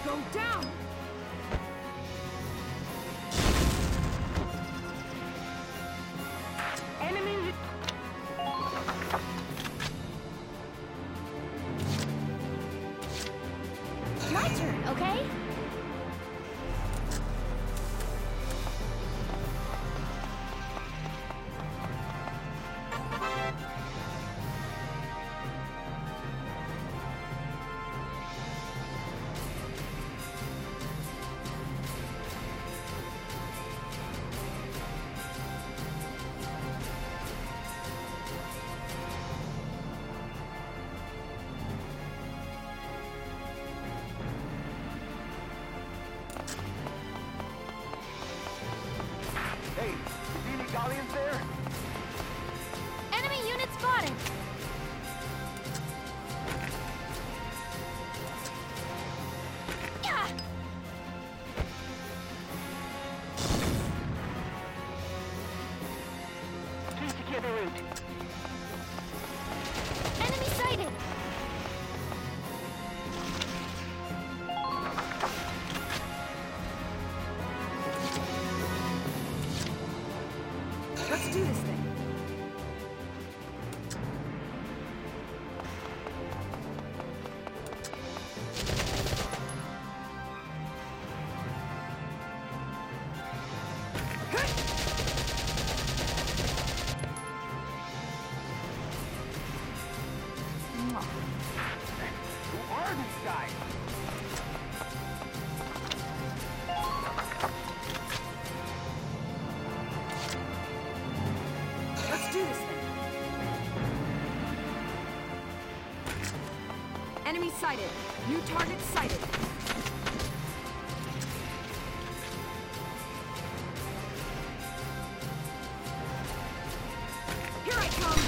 Go down! Enemy... My turn, okay? Hey, see any galleons there? Enemy unit spotted! Yeah! Please secure the route. Enemy sighted! Let's do this thing. Who are these guys? Let's do this thing. Enemy sighted. New target sighted. Here I come!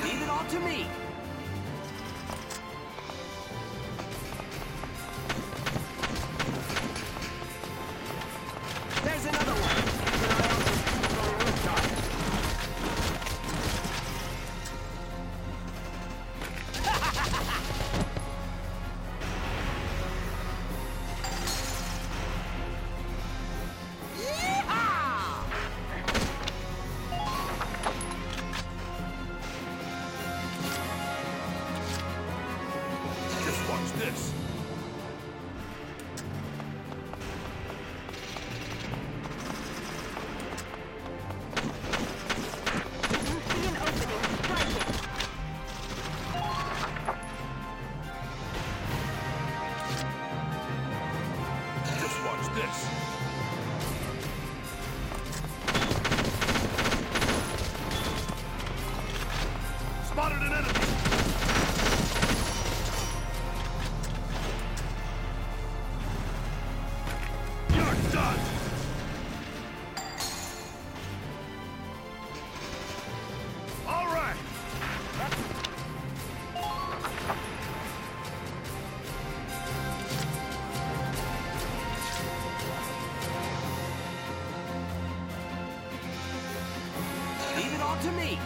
Leave it all to me. There's another one. Keep an eye out for people on the rooftop. Just watch this. You see an opening. Strike it. Just watch this. Spotted an enemy. You're done. All right. Leave it all to me.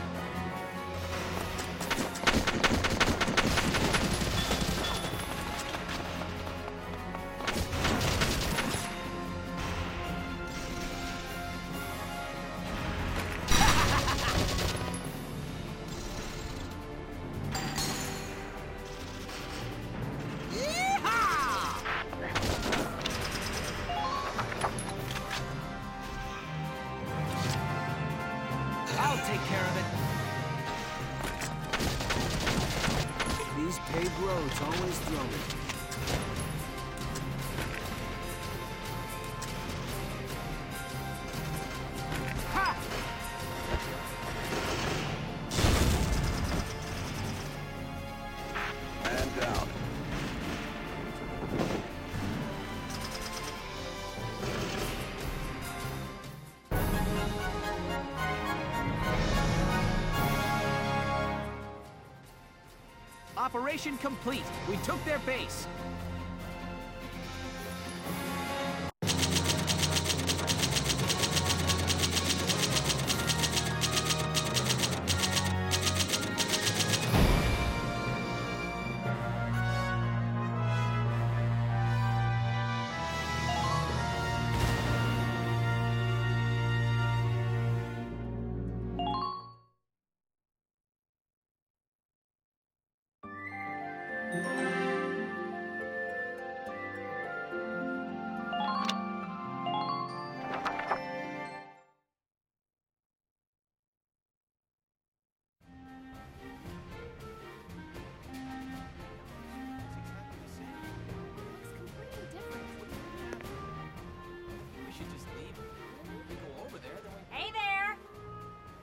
take care of it. These paved roads always throw me. Operation complete. We took their base.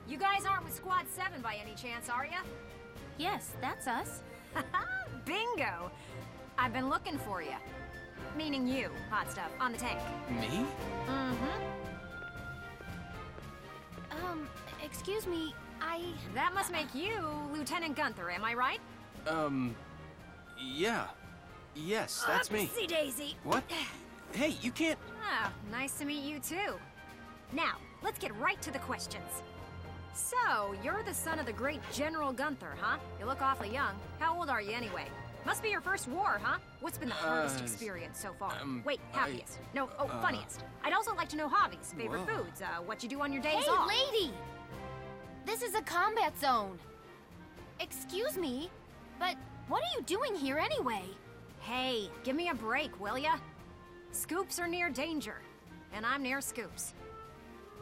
You guys aren't with Squad 7 by any chance, are ya? Yes, that's us. Bingo! I've been looking for you. Meaning you, hot stuff, on the tank. Me? Mm-hmm. Excuse me, That must make you Lieutenant Gunther, am I right? Yeah. Yes, that's me. Upsy daisy. What? Hey, you can't... Ah, nice to meet you too. Now, let's get right to the questions. So, you're the son of the great General Gunther, huh? You look awfully young. How old are you anyway? Must be your first war, huh? What's been the hardest experience so far? Wait, happiest. No, funniest. I'd also like to know hobbies, favorite foods, what you do on your days off. Hey, lady! This is a combat zone. Excuse me, but what are you doing here anyway? Hey, give me a break, will ya? Scoops are near danger, and I'm near scoops.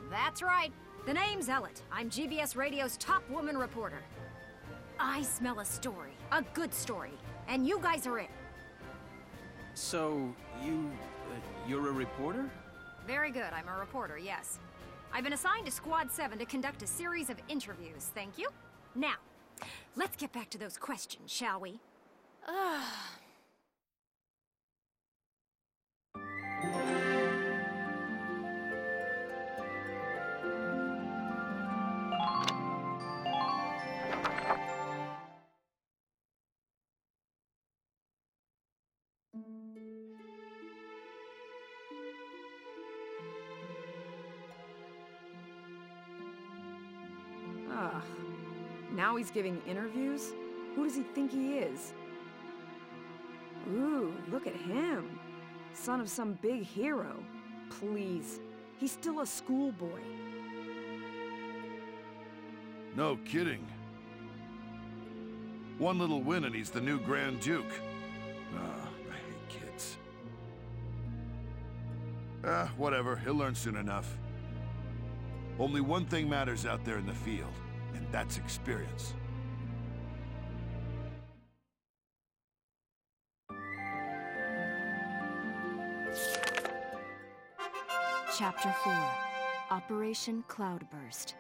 That's right. The name's Ellet. I'm GBS Radio's top woman reporter. I smell a story, a good story, and you guys are it. So, you're a reporter? Very good, I'm a reporter, yes. I've been assigned to Squad 7 to conduct a series of interviews, thank you. Now, let's get back to those questions, shall we? Now he's giving interviews? Who does he think he is? Ooh, look at him. Son of some big hero. Please, he's still a schoolboy. No kidding. One little win and he's the new Grand Duke. I hate kids. Whatever, he'll learn soon enough. Only one thing matters out there in the field, and that's experience. Chapter 4, Operation Cloudburst.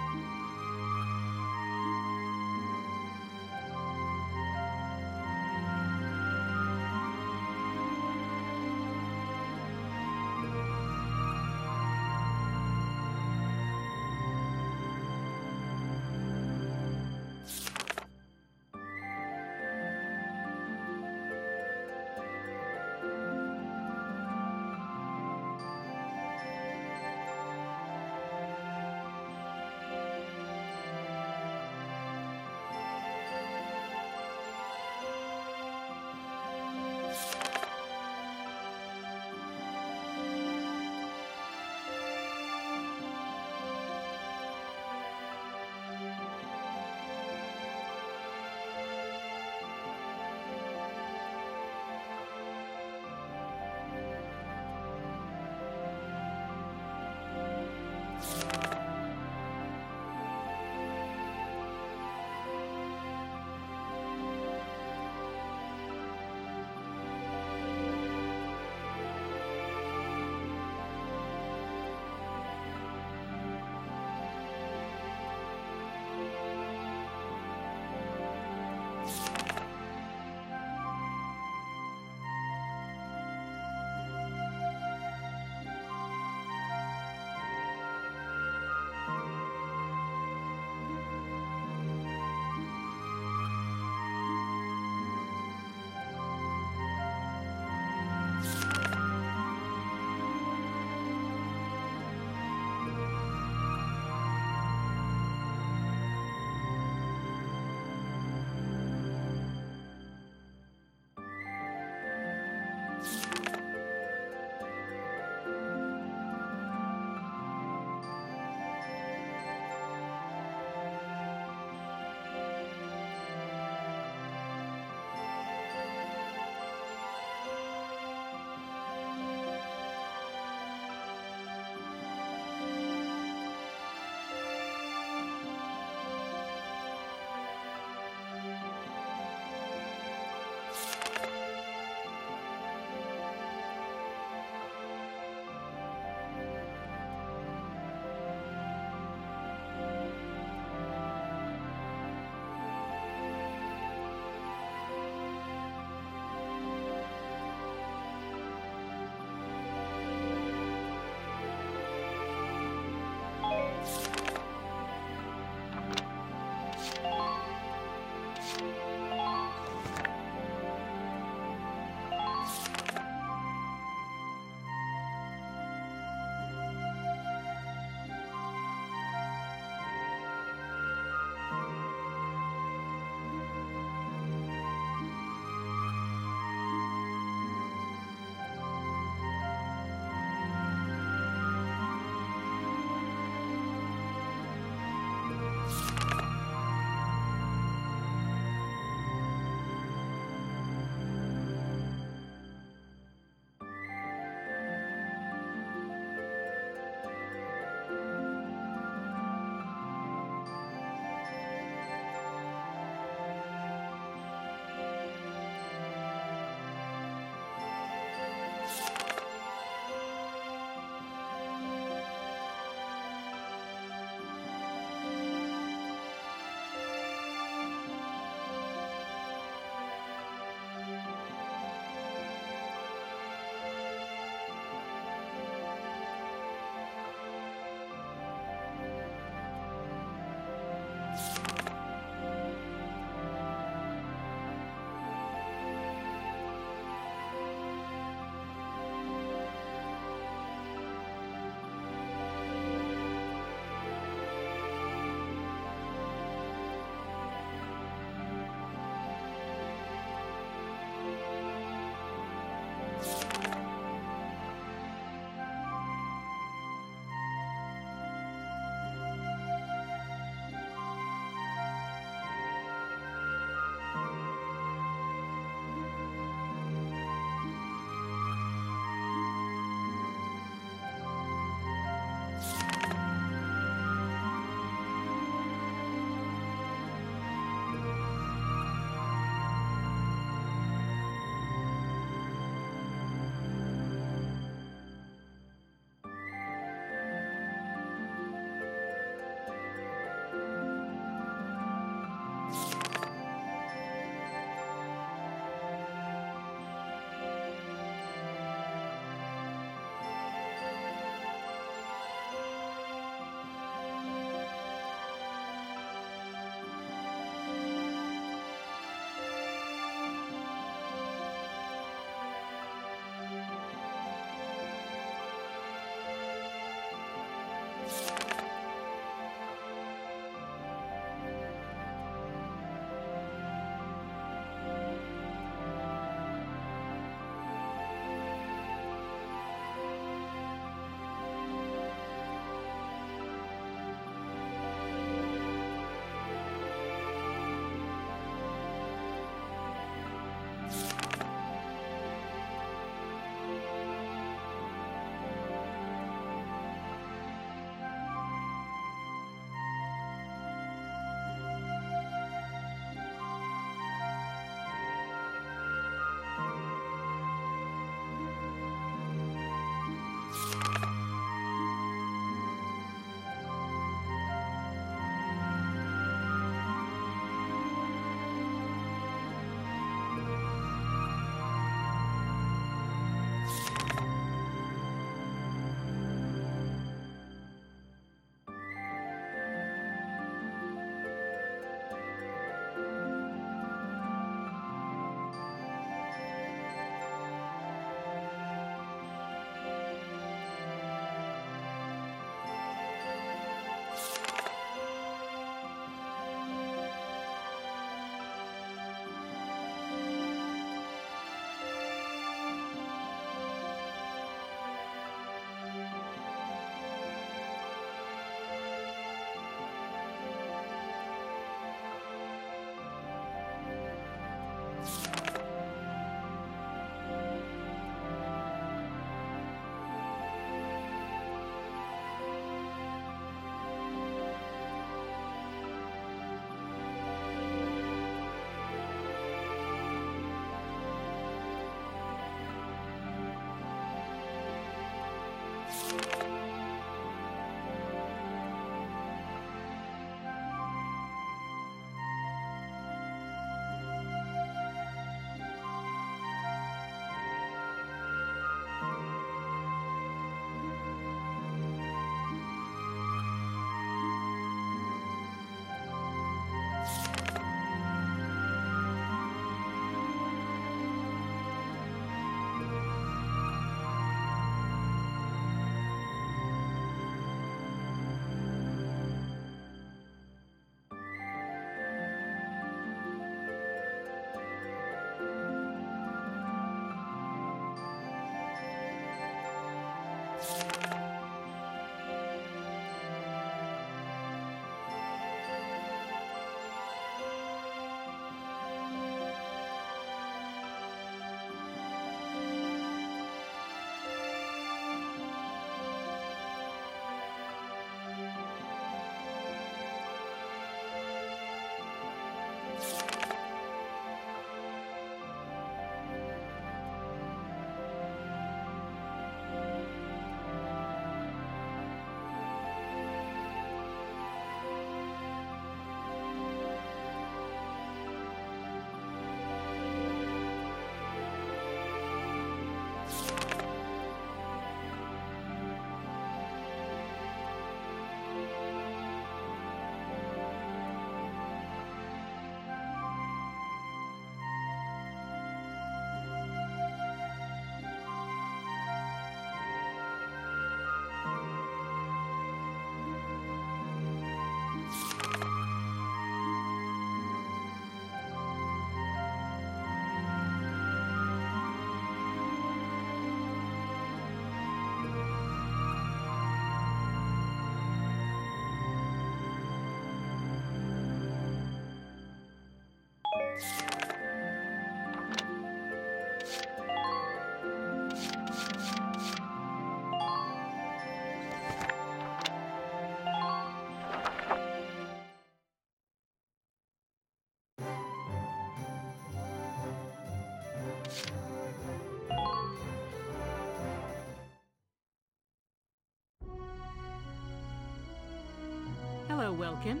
Hello, Welkin.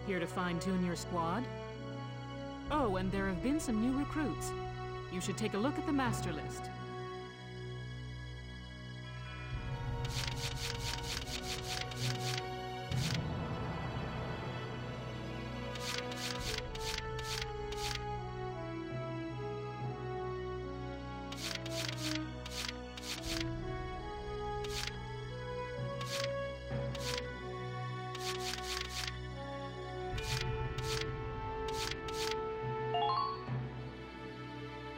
Here to fine-tune your squad? Oh, and there have been some new recruits. You should take a look at the master list.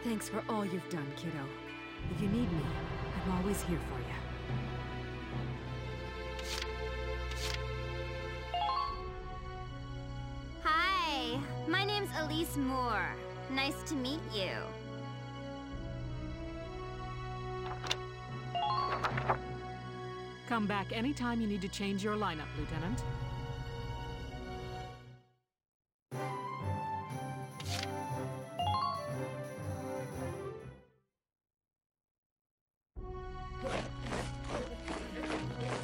Thanks for all you've done, kiddo. If you need me, I'm always here for you. Hi, my name's Elise Moore. Nice to meet you. Come back anytime you need to change your lineup, Lieutenant.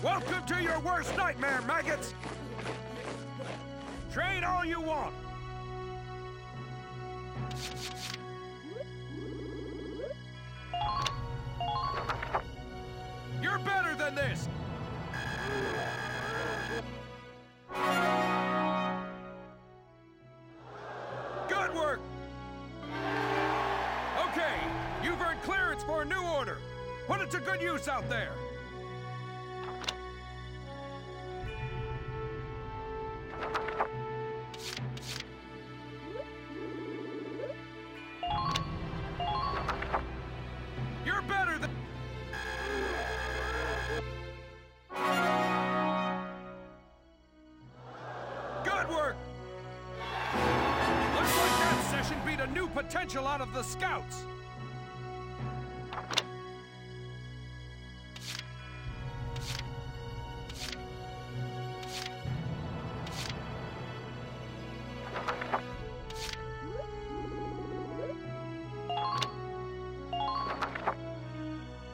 Welcome to your worst nightmare, maggots! Train all you want! You're better than this! Good work! Okay, you've earned clearance for a new order. Put it to good use out there. You're better than... Good work! Looks like that session beat a new potential out of the scouts.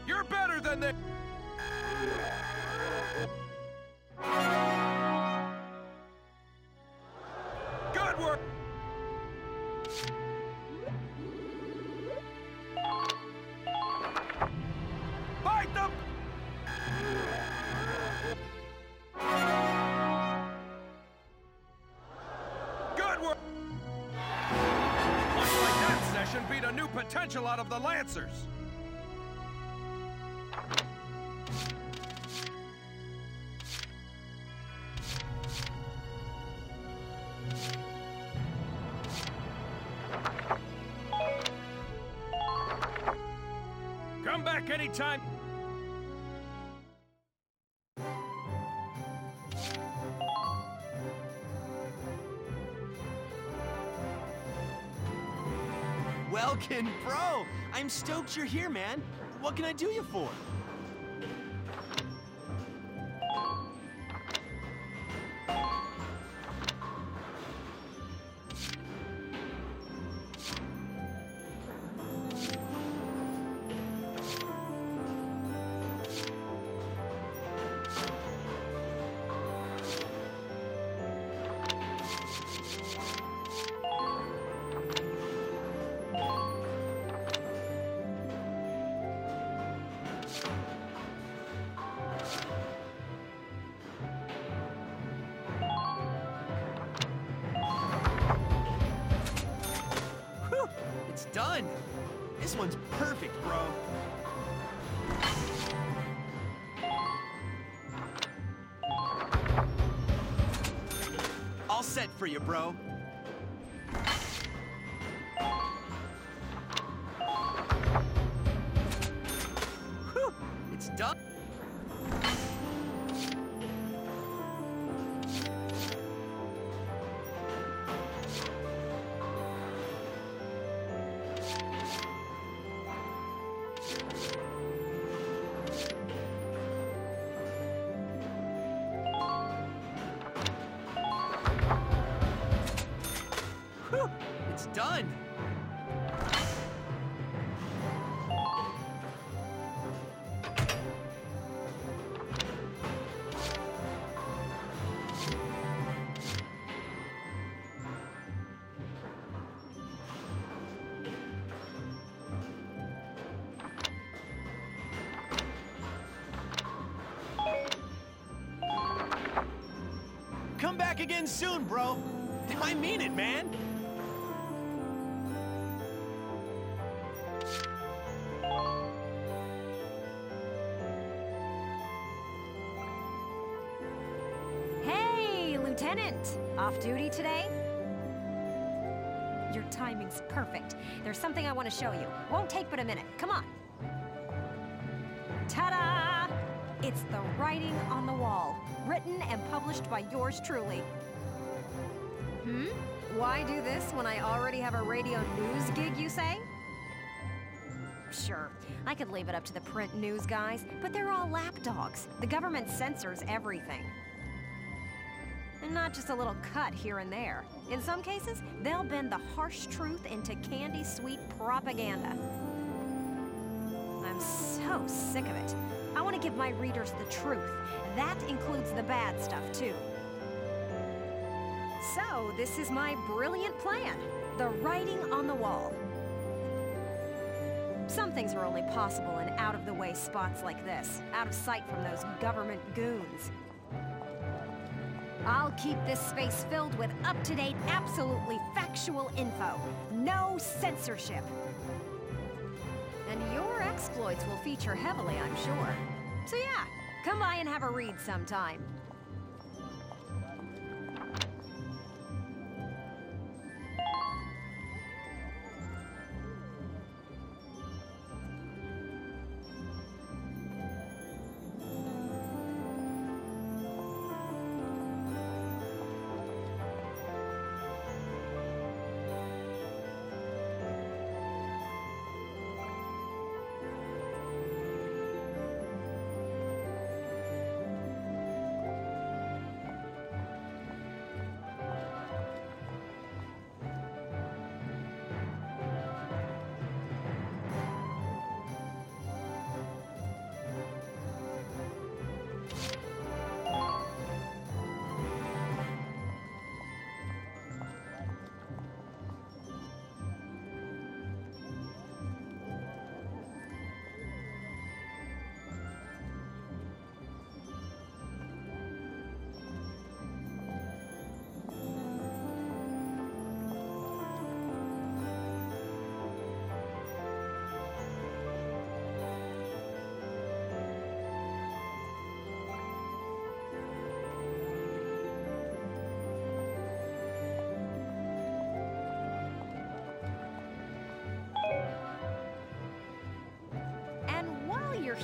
You're better than this. Good work. Fight them. Good work. Looks like that session beat a new potential out of the Lancers. Come back anytime. Welkin, bro! I'm stoked you're here, man. What can I do you for? Whew, it's done. This one's perfect, bro. All set for you, bro. Whew, it's done. Whew, it's done. Come back again soon, bro. I mean it, man. Hey, Lieutenant! Off duty today? Your timing's perfect. There's something I want to show you. Won't take but a minute. Come on. Ta-da! It's the writing on the wall, written and published by yours truly. Why do this when I already have a radio news gig, you say? Sure, I could leave it up to the print news guys, but they're all lapdogs. The government censors everything. And not just a little cut here and there. In some cases, they'll bend the harsh truth into candy-sweet propaganda. I'm so sick of it. I want to give my readers the truth. That includes the bad stuff, too. So, this is my brilliant plan. The writing on the wall. Some things are only possible in out-of-the-way spots like this, out of sight from those government goons. I'll keep this space filled with up-to-date, absolutely factual info. No censorship. And your exploits will feature heavily, I'm sure. So yeah, come by and have a read sometime.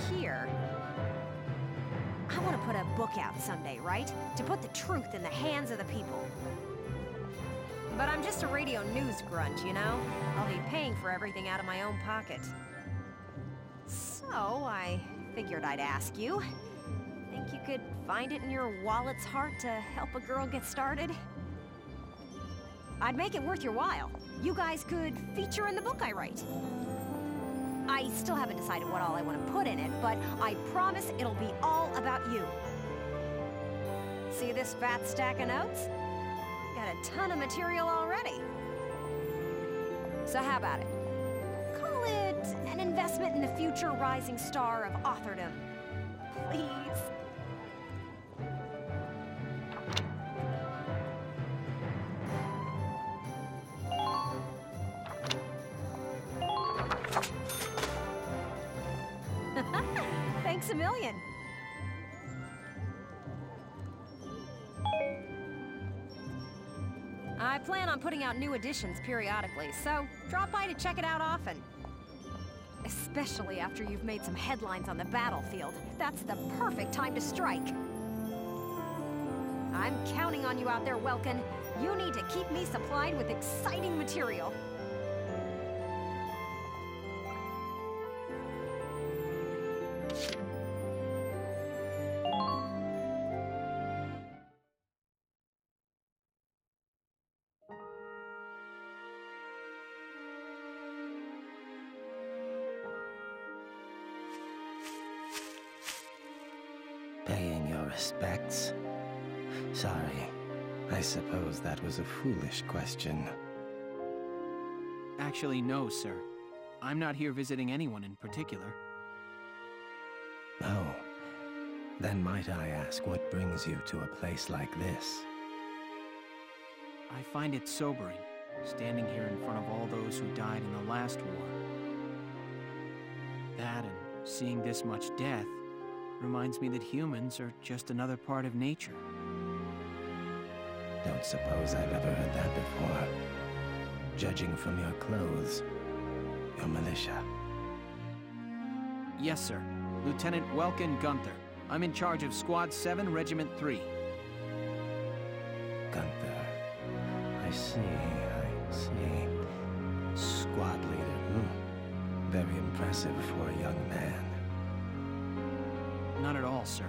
Here, I want to put a book out someday, right? To put the truth in the hands of the people. But I'm just a radio news grunt, you know? I'll be paying for everything out of my own pocket. So, I figured I'd ask you. Think you could find it in your wallet's heart to help a girl get started? I'd make it worth your while. You guys could feature in the book I write. I still haven't decided what all I want to put in it, but I promise it'll be all about you. See this fat stack of notes? Got a ton of material already. So how about it? Call it an investment in the future rising star of authordom. Please. Thanks a million. I plan on putting out new editions periodically, so drop by to check it out often. Especially after you've made some headlines on the battlefield. That's the perfect time to strike. I'm counting on you out there, Welkin. You need to keep me supplied with exciting material. Paying your respects? Sorry. I suppose that was a foolish question. Actually, no, sir. I'm not here visiting anyone in particular. Oh. Then might I ask what brings you to a place like this? I find it sobering, standing here in front of all those who died in the last war. That and seeing this much death reminds me that humans are just another part of nature. Don't suppose I've ever heard that before. Judging from your clothes, you're militia. Yes, sir. Lieutenant Welkin Gunther. I'm in charge of Squad 7, Regiment 3. Gunther. I see. Squad leader. Very impressive for a young man. Not at all, sir.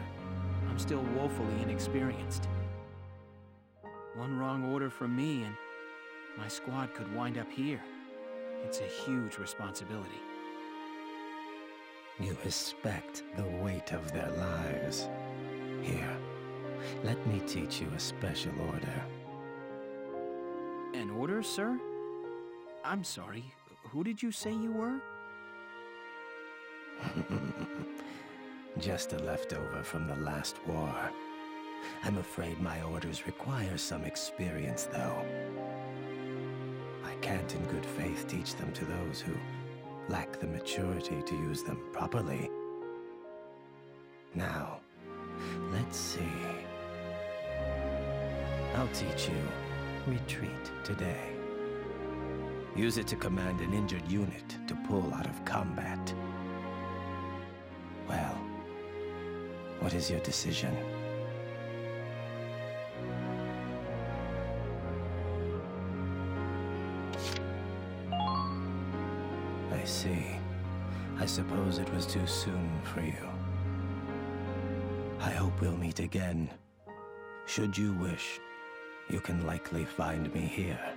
I'm still woefully inexperienced. One wrong order from me and my squad could wind up here. It's a huge responsibility. You respect the weight of their lives. Here, let me teach you a special order. An order, sir? I'm sorry, who did you say you were? Just a leftover from the last war. I'm afraid my orders require some experience, though. I can't in good faith teach them to those who lack the maturity to use them properly. Now, let's see. I'll teach you retreat today. Use it to command an injured unit to pull out of combat. Well, what is your decision? I see. I suppose it was too soon for you. I hope we'll meet again. Should you wish, you can likely find me here.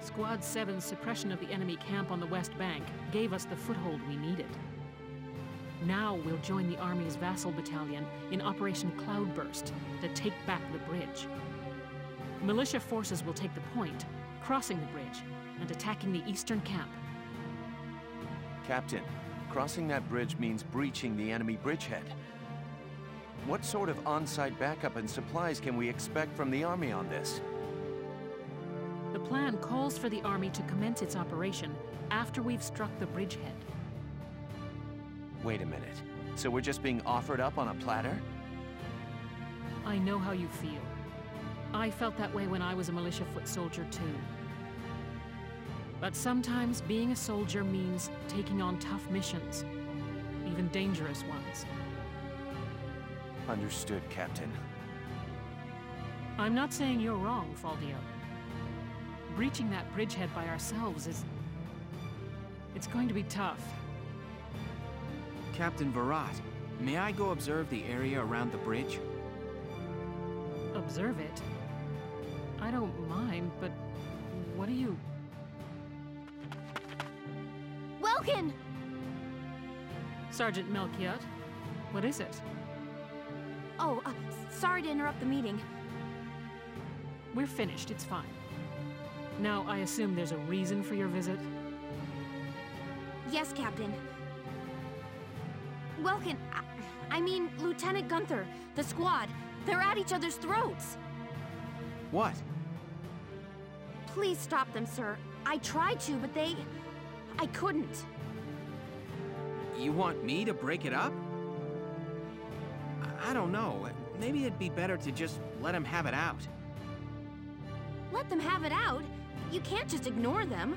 Squad 7's suppression of the enemy camp on the West Bank gave us the foothold we needed. Now we'll join the Army's vassal battalion in Operation Cloudburst to take back the bridge. Militia forces will take the point, crossing the bridge and attacking the eastern camp. Captain, crossing that bridge means breaching the enemy bridgehead. What sort of on-site backup and supplies can we expect from the Army on this? The plan calls for the Army to commence its operation after we've struck the bridgehead. Wait a minute. So we're just being offered up on a platter? I know how you feel. I felt that way when I was a militia foot soldier too. But sometimes being a soldier means taking on tough missions, even dangerous ones. Understood, Captain. I'm not saying you're wrong, Faldio. Breaching that bridgehead by ourselves it's going to be tough. Captain Virat, may I go observe the area around the bridge? Observe it? I don't mind, but what do you... Welkin! Sergeant Melchiot, what is it? Oh, sorry to interrupt the meeting. We're finished, it's fine. Now, I assume there's a reason for your visit? Yes, Captain. Welkin, I mean, Lieutenant Gunther, the squad, they're at each other's throats. What? Please stop them, sir. I tried to, but I couldn't. You want me to break it up? I don't know. Maybe it'd be better to just let them have it out. Let them have it out? You can't just ignore them.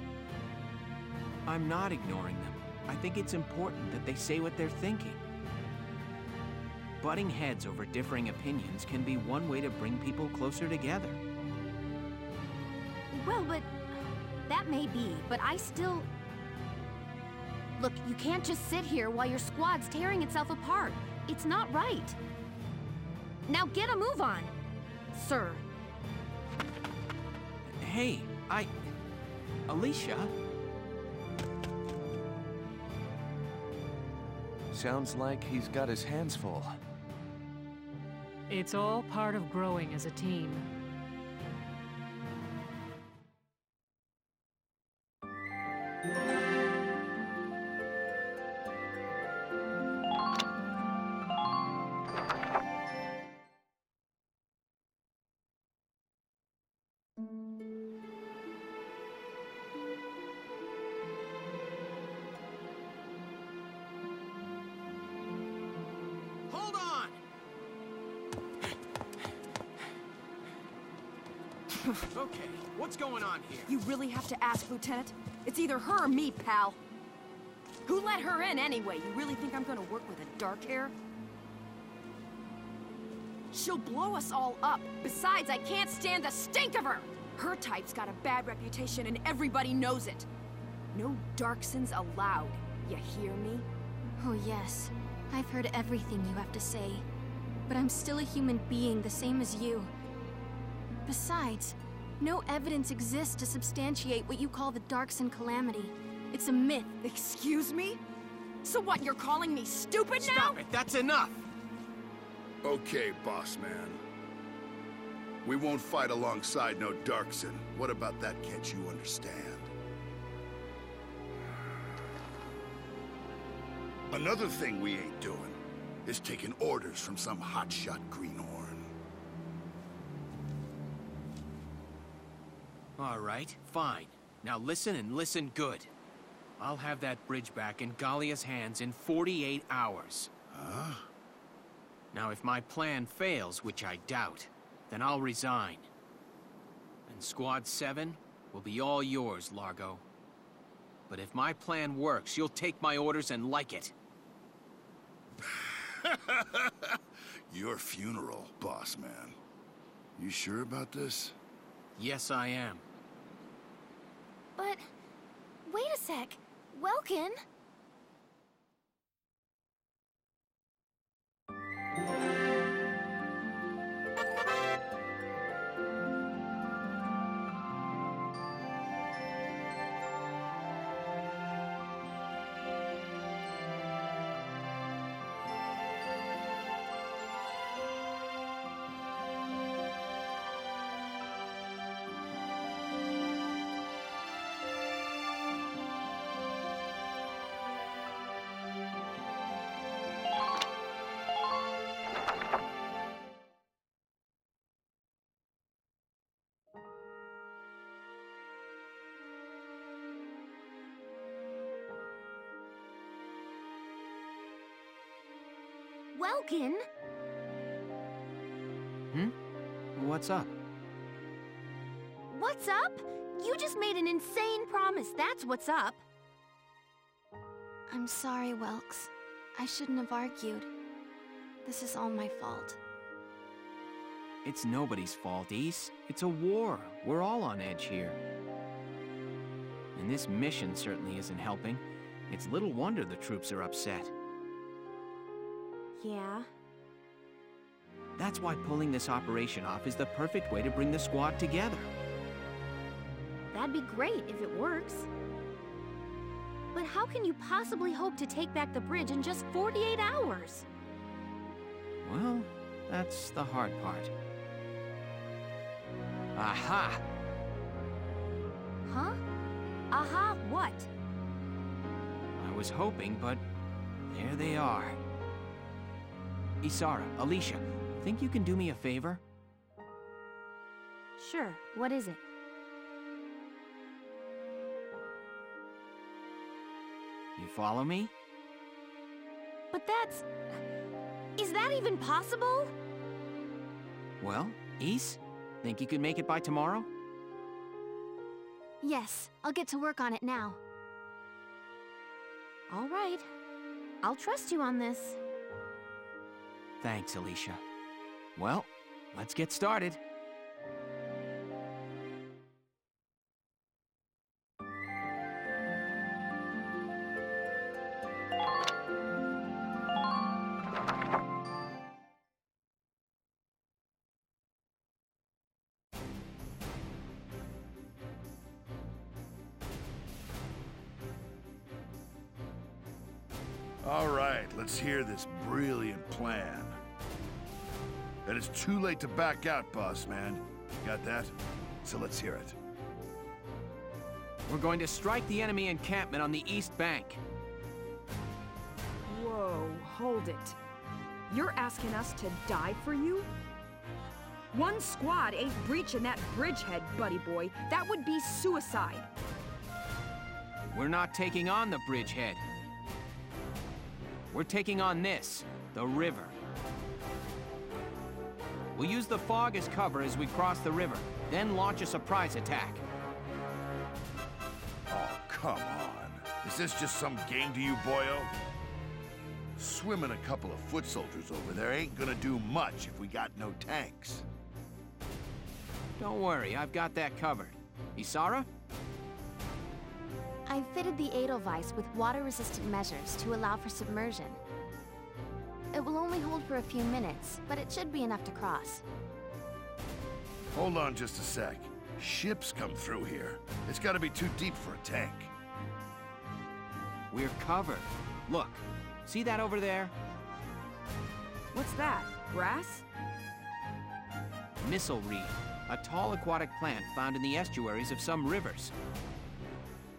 I'm not ignoring them. I think it's important that they say what they're thinking. Butting heads over differing opinions can be one way to bring people closer together. Well, but that may be, but I still... Look, you can't just sit here while your squad's tearing itself apart. It's not right. Now get a move on, sir. Hey, Alicia? Sounds like he's got his hands full. It's all part of growing as a team. Hold on! Okay, what's going on here? You really have to ask, Lieutenant? It's either her or me, pal. Who let her in anyway? You really think I'm gonna work with a dark hair? She'll blow us all up. Besides, I can't stand the stink of her! Her type's got a bad reputation and everybody knows it. No Darksons allowed. You hear me? Oh yes, I've heard everything you have to say. But I'm still a human being the same as you. Besides, no evidence exists to substantiate what you call the Darkson calamity. It's a myth. Excuse me? So what, you're calling me stupid now? Stop it, that's enough! Okay, boss man. We won't fight alongside no Darkson. What about that can't you understand? Another thing we ain't doing is taking orders from some hotshot greenhorn. All right, fine. Now listen and listen good. I'll have that bridge back in Gallia's hands in 48 hours. Huh? Now, if my plan fails, which I doubt, then I'll resign. And Squad 7 will be all yours, Largo. But if my plan works, you'll take my orders and like it. Your funeral, boss man. You sure about this? Yes, I am. But... wait a sec. Welkin? Welkin? What's up? What's up? You just made an insane promise, that's what's up. I'm sorry, Welks. I shouldn't have argued. This is all my fault. It's nobody's fault, Ys. It's a war. We're all on edge here. And this mission certainly isn't helping. It's little wonder the troops are upset. Yeah? That's why pulling this operation off is the perfect way to bring the squad together. That'd be great if it works. But how can you possibly hope to take back the bridge in just 48 hours? Well, that's the hard part. Aha! Huh? Aha, what? I I was hoping, but there they are. Isara, Alicia, think you can do me a favor? Sure, what is it? You follow me? But that's... Is that even possible? Well, Is, think you could make it by tomorrow? Yes, I'll get to work on it now. All right. I'll trust you on this. Thanks, Alicia. Well, let's get started. All right, let's hear this brilliant plan. And it's too late to back out, boss man. Got that? So let's hear it. We're going to strike the enemy encampment on the east bank. Whoa, hold it. You're asking us to die for you? One squad ain't breaching that bridgehead, buddy boy. That would be suicide. We're not taking on the bridgehead. We're taking on this, the river. We'll use the fog as cover as we cross the river, then launch a surprise attack. Oh, come on. Is this just some game to you, boyo? Swimming a couple of foot soldiers over there ain't gonna do much if we got no tanks. Don't worry, I've got that covered. Isara? I've fitted the Edelweiss with water-resistant measures to allow for submersion. It will only hold for a few minutes, but it should be enough to cross. Hold on just a sec. Ships come through here. It's gotta be too deep for a tank. We're covered. Look, see that over there? What's that? Grass? Missile reed, a tall aquatic plant found in the estuaries of some rivers.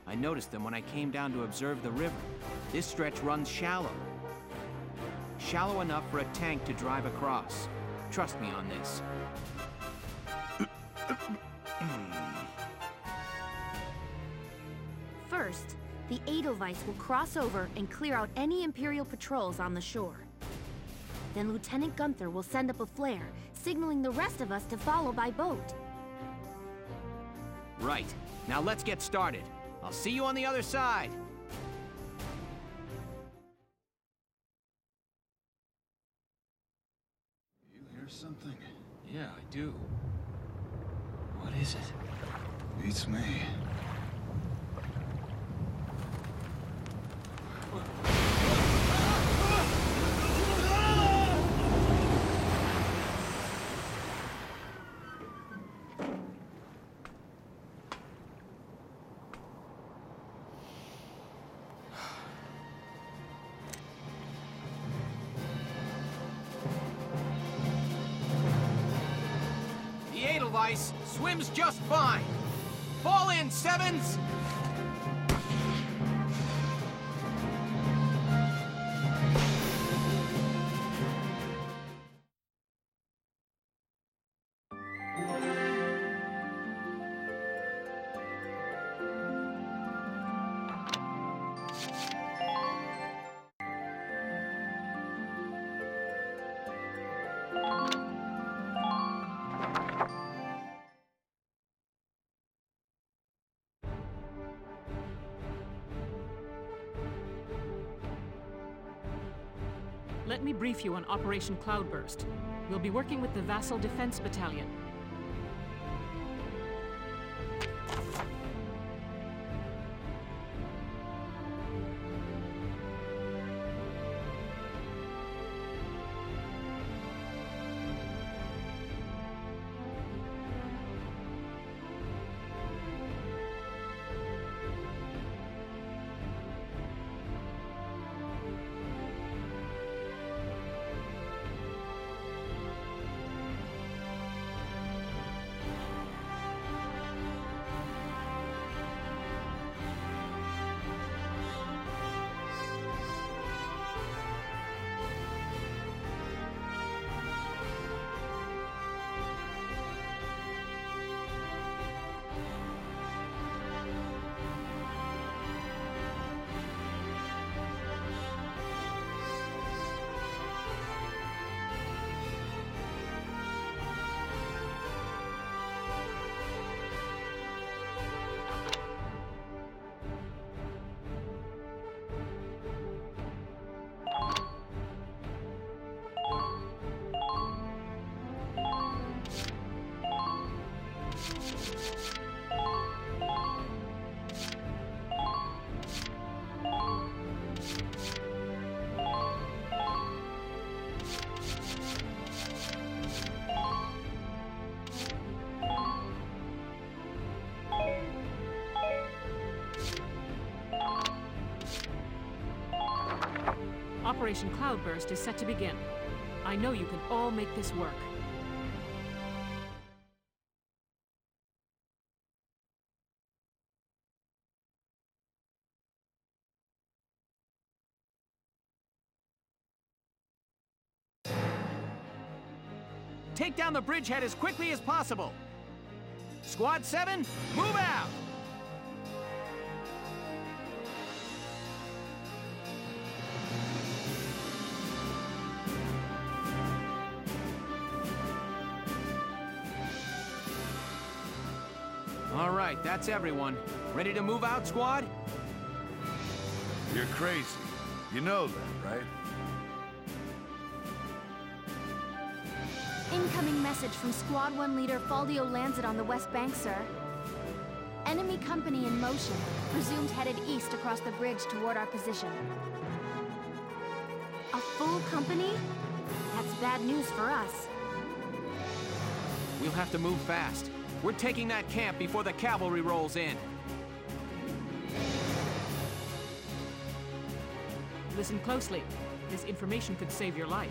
I noticed them when I came down to observe the river. This stretch runs shallow. Shallow enough for a tank to drive across. Trust me on this. First, the Edelweiss will cross over and clear out any Imperial patrols on the shore. Then Lieutenant Gunther will send up a flare, signaling the rest of us to follow by boat. Right. Now let's get started. I'll see you on the other side. You hear something? Yeah, I do. What is it? Beats me. Edelweiss swims just fine. Fall in, Sevens! Let me brief you on Operation Cloudburst. We'll be working with the Vassal Defense Battalion. Operation Cloudburst is set to begin. I know you can all make this work. Take down the bridgehead as quickly as possible. Squad 7, move out! All right, that's everyone. Ready to move out, squad? You're crazy. You know that, right? Incoming message from Squad 1 leader Faldio Lancet on the West Bank, sir. Enemy company in motion, presumed headed east across the bridge toward our position. A full company? That's bad news for us. We'll have to move fast. We're taking that camp before the cavalry rolls in. Listen closely. This information could save your life.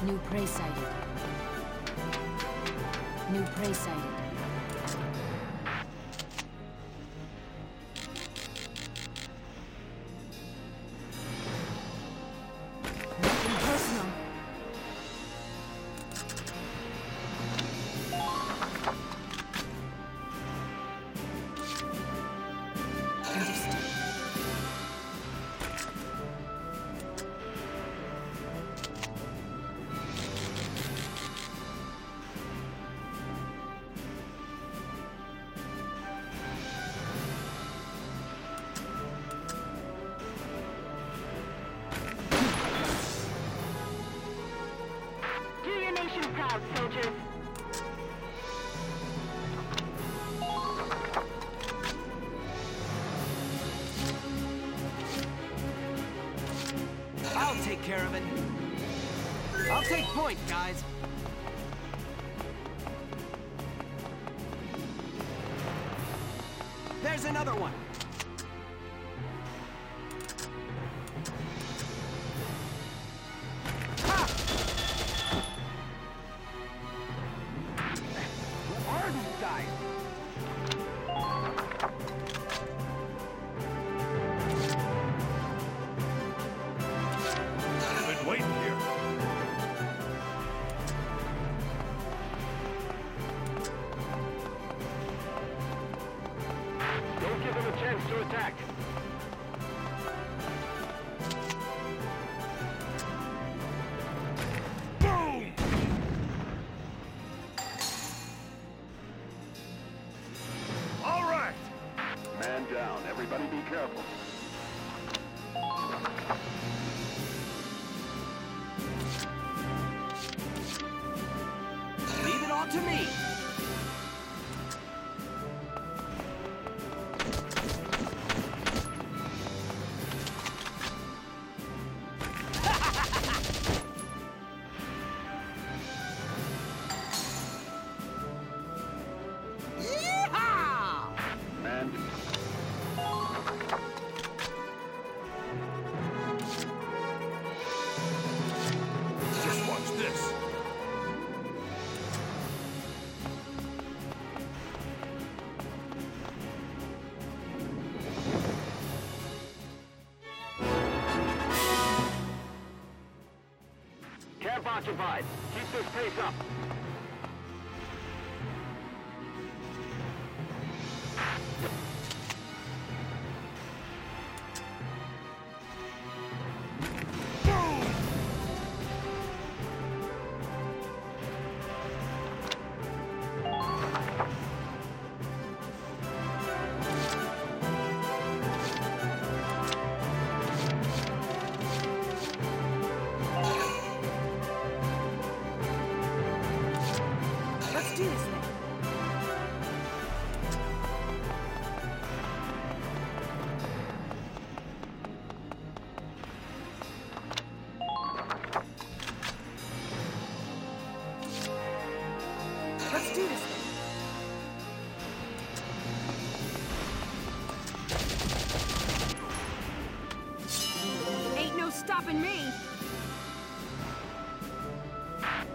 New prey sighted. New prey sighted. Nothing personal. Understood. Proud soldiers. I'll take care of it. I'll take point, guys. There's another one. To attack. Boom! All right. Man down. Everybody be careful. Leave it all to me. Just watch this. Camp occupied. Keep this pace up. Let's do this thing. Ain't no stopping me.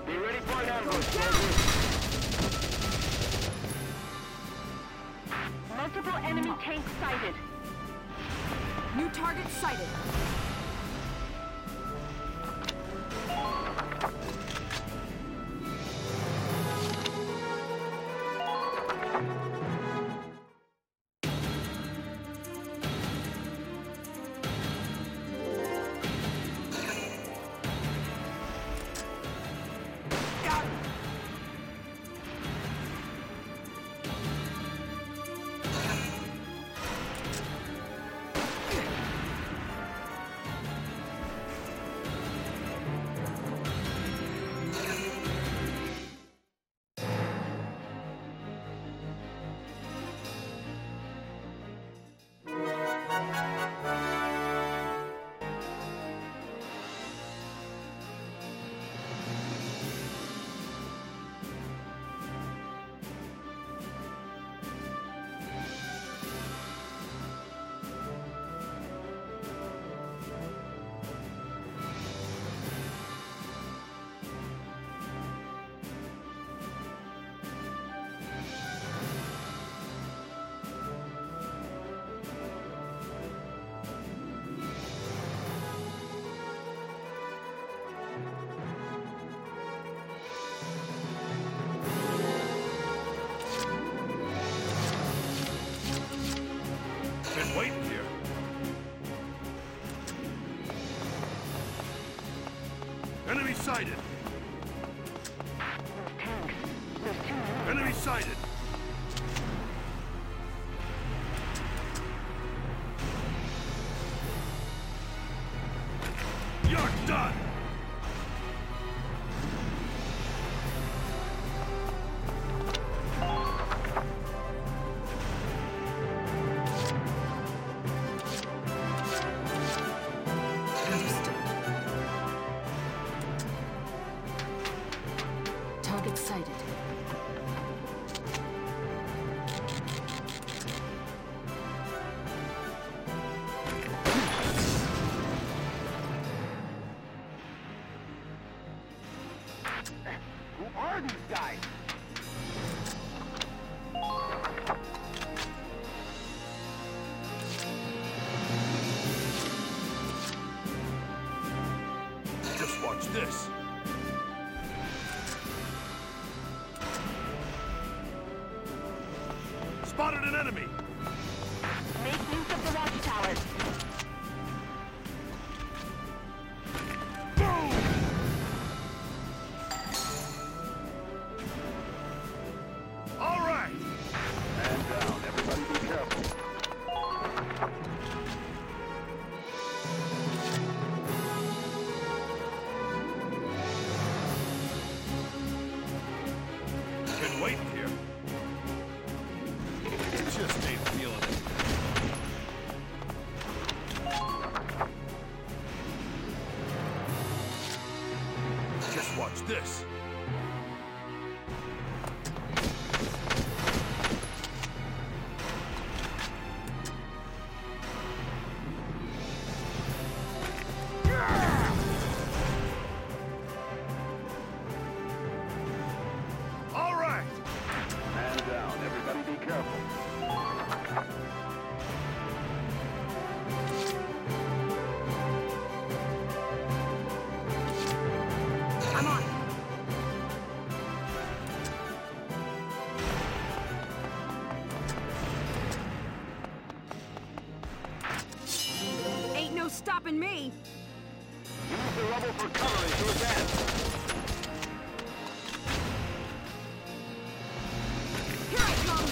Be ready for an ambush. Multiple enemy tanks sighted. New target sighted. Been waiting here. Enemy sighted. Enemy sighted. You're done. Target sighted. Who are these guys? Just watch this. Spotted an enemy. Make use of the watchtowers. Boom! All right. Man down. Everybody be careful. Been waiting here. Just ain't feeling it. Just watch this. All right. Man down. Everybody be careful. I'm on. Ain't no stopping me. Use the rubble for cover as you advance. Here I come.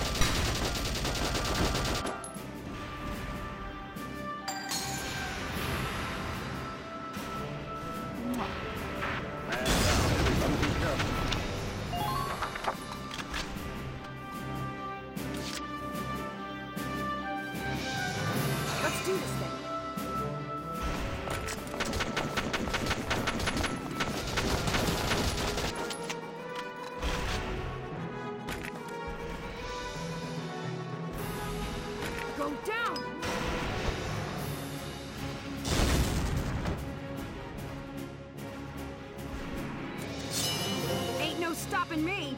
Man down. Everybody be careful. Let's do this thing. Go down! Ain't no stopping me!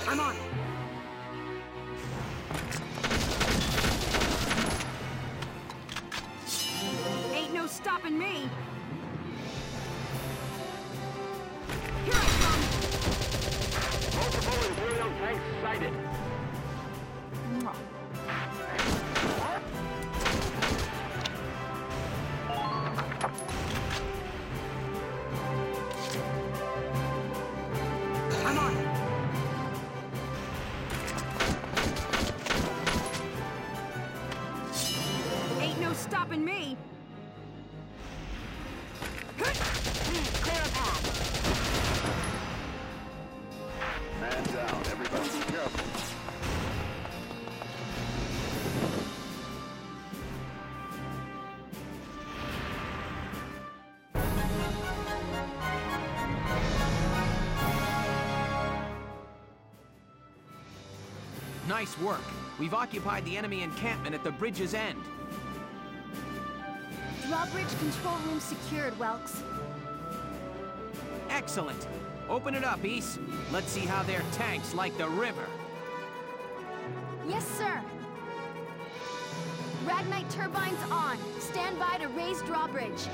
I'm on it. Ain't no stopping me! Here I come! Multiple Imperial tanks sighted. I'm on it. Ain't no stopping me! Clear a path. Man down. Everybody be careful. Nice work. We've occupied the enemy encampment at the bridge's end. Drawbridge control room secured, Welks. Excellent. Open it up, East. Let's see how their tanks like the river. Yes, sir. Ragnite turbines on. Stand by to raise drawbridge.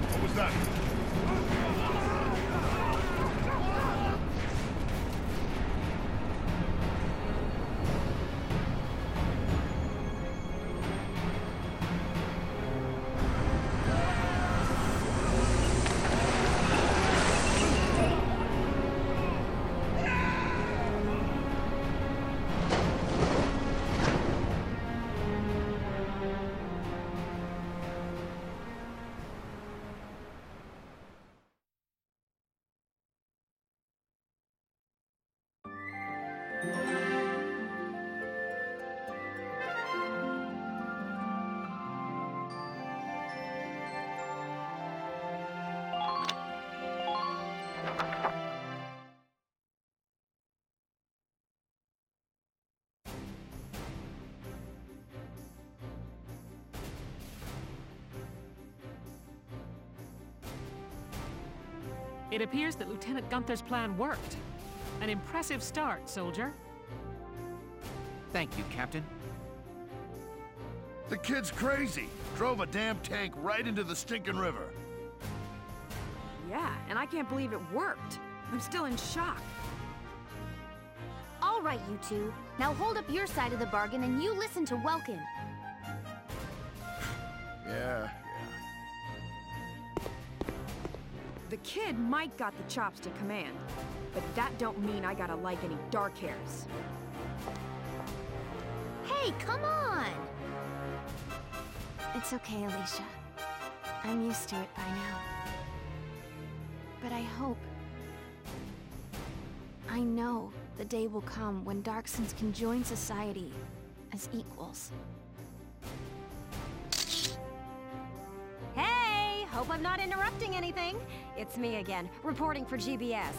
What was that? It appears that Lieutenant Gunther's plan worked. An impressive start, soldier. Thank you, Captain. The kid's crazy. Drove a damn tank right into the stinking river. Yeah, and I can't believe it worked. I'm still in shock. All right, you two. Now hold up your side of the bargain and you listen to Welkin. Yeah. The kid might got the chops to command, but that don't mean I gotta like any dark hairs. Hey, come on! It's okay, Alicia. I'm used to it by now. But I hope... I know the day will come when Darksons can join society as equals. Hey! Hope I'm not interrupting anything. It's me again, reporting for GBS.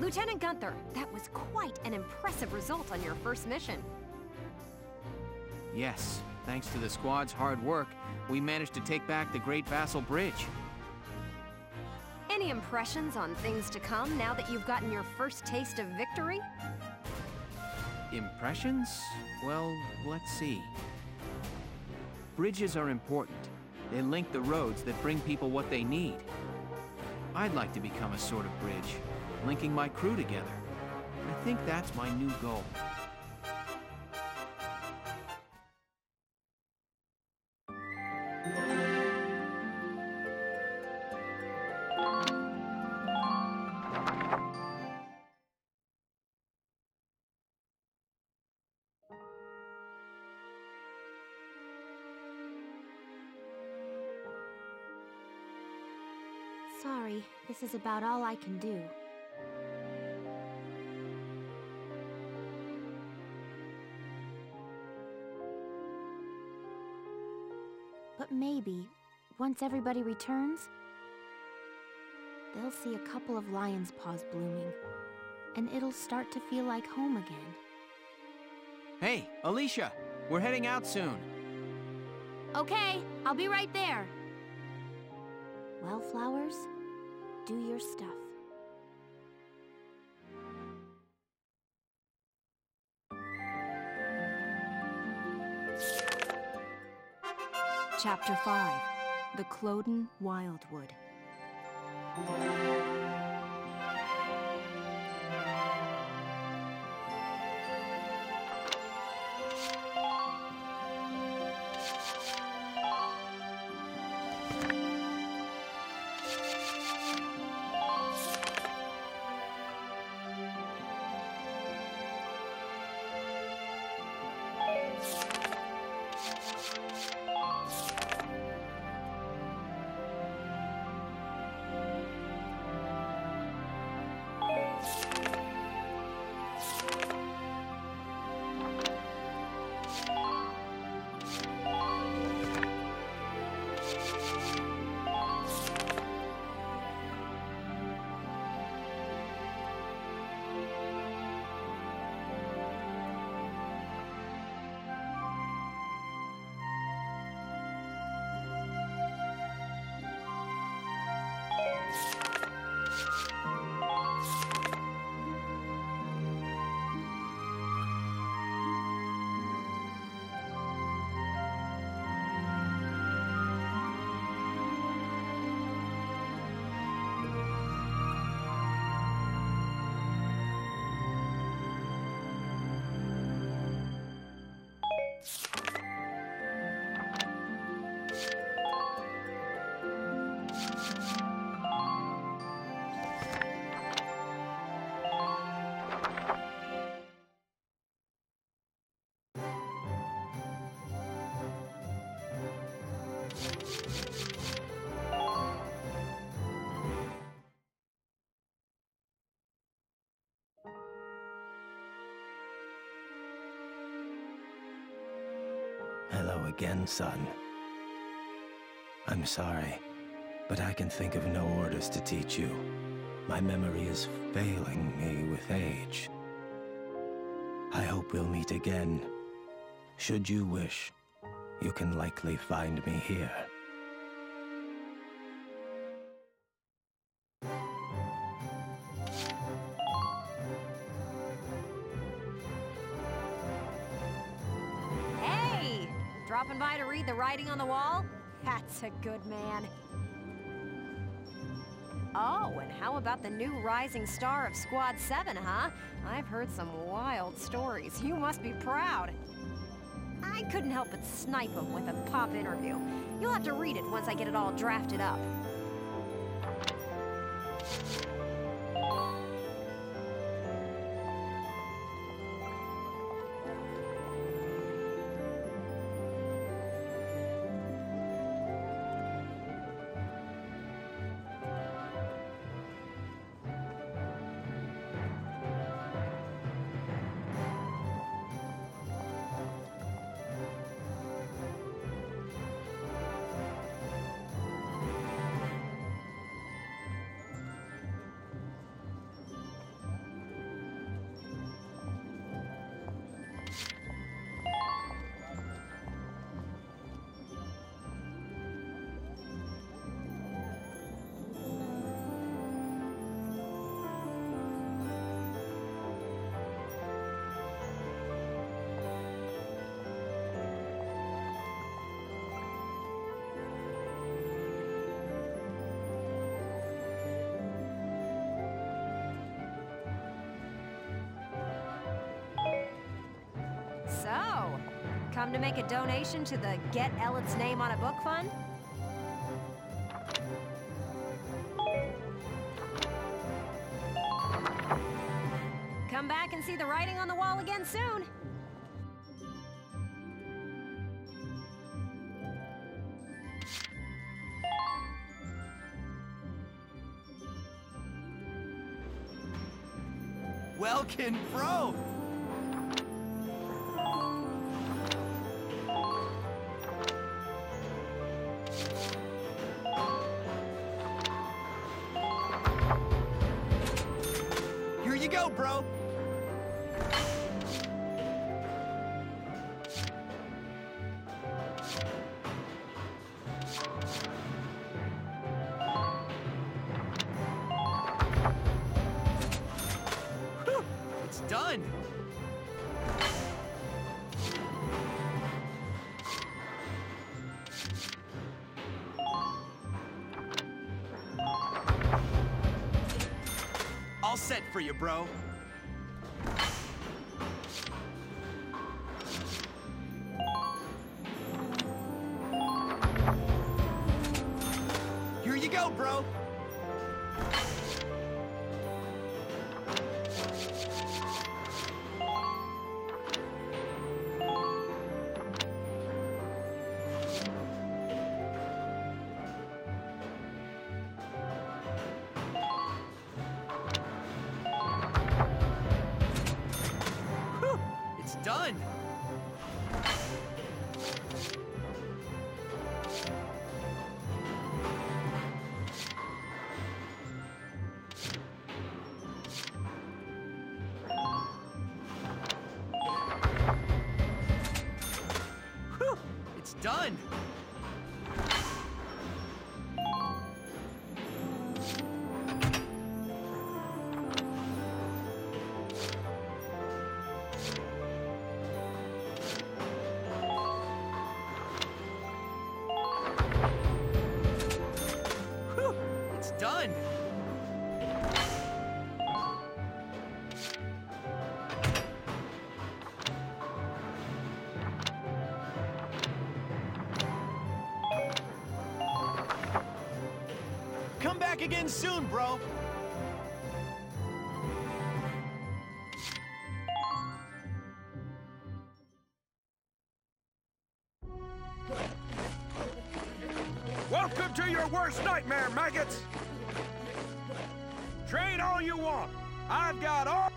Lieutenant Gunther, that was quite an impressive result on your first mission. Yes, thanks to the squad's hard work, we managed to take back the Great Vassal Bridge. Any impressions on things to come now that you've gotten your first taste of victory? Impressions? Well, let's see. Bridges are important. They link the roads that bring people what they need. I'd like to become a sort of bridge, linking my crew together. I think that's my new goal. sorry. This is about all I can do. But maybe, once everybody returns, they'll see a couple of lion's paws blooming, and it'll start to feel like home again. Hey, Alicia! We're heading out soon. Okay, I'll be right there. Well, flowers, do your stuff. Chapter 5, The Cloden Wildwood. Hello again, son. I'm sorry, but I can think of no orders to teach you. My memory is failing me with age. I hope we'll meet again. Should you wish, you can likely find me here. Hey! Dropping by to read the writing on the wall? That's a good man. Oh, and how about the new rising star of Squad 7, huh? I've heard some wild stories. You must be proud. I couldn't help but snipe him with a pop interview. You'll have to read it once I get it all drafted up. So, come to make a donation to the Get Ellet's Name on a Book Fund? Come back and see the writing on the wall again soon. Welkin, bro! Here you go, bro! It's done! All set for you, bro. Here you go, bro. Whew, it's done. Whew, it's done. Whew, it's done. Come back again soon, bro. Welcome to your worst nightmare, maggots! Train all you want. I've got all...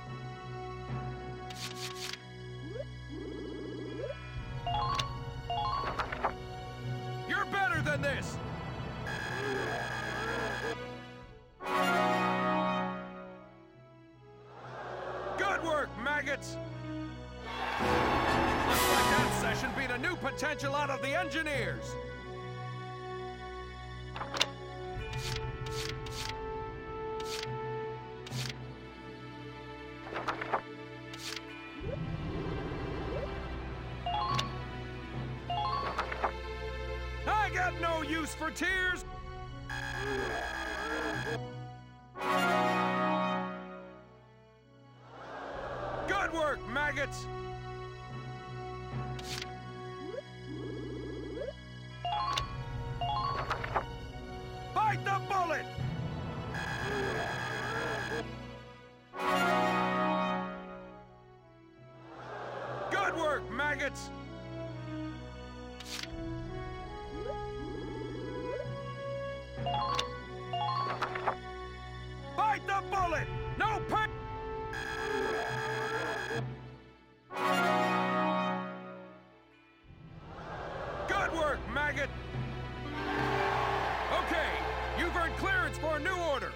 You're better than this! Good work, maggots! Looks like that session beat a new potential out of the engineers! I got no use for tears! Good work, maggots! Bite the bullet! Good work, maggots! Bite the bullet! No pain! Good work, maggot! Okay, you've earned clearance for a new order.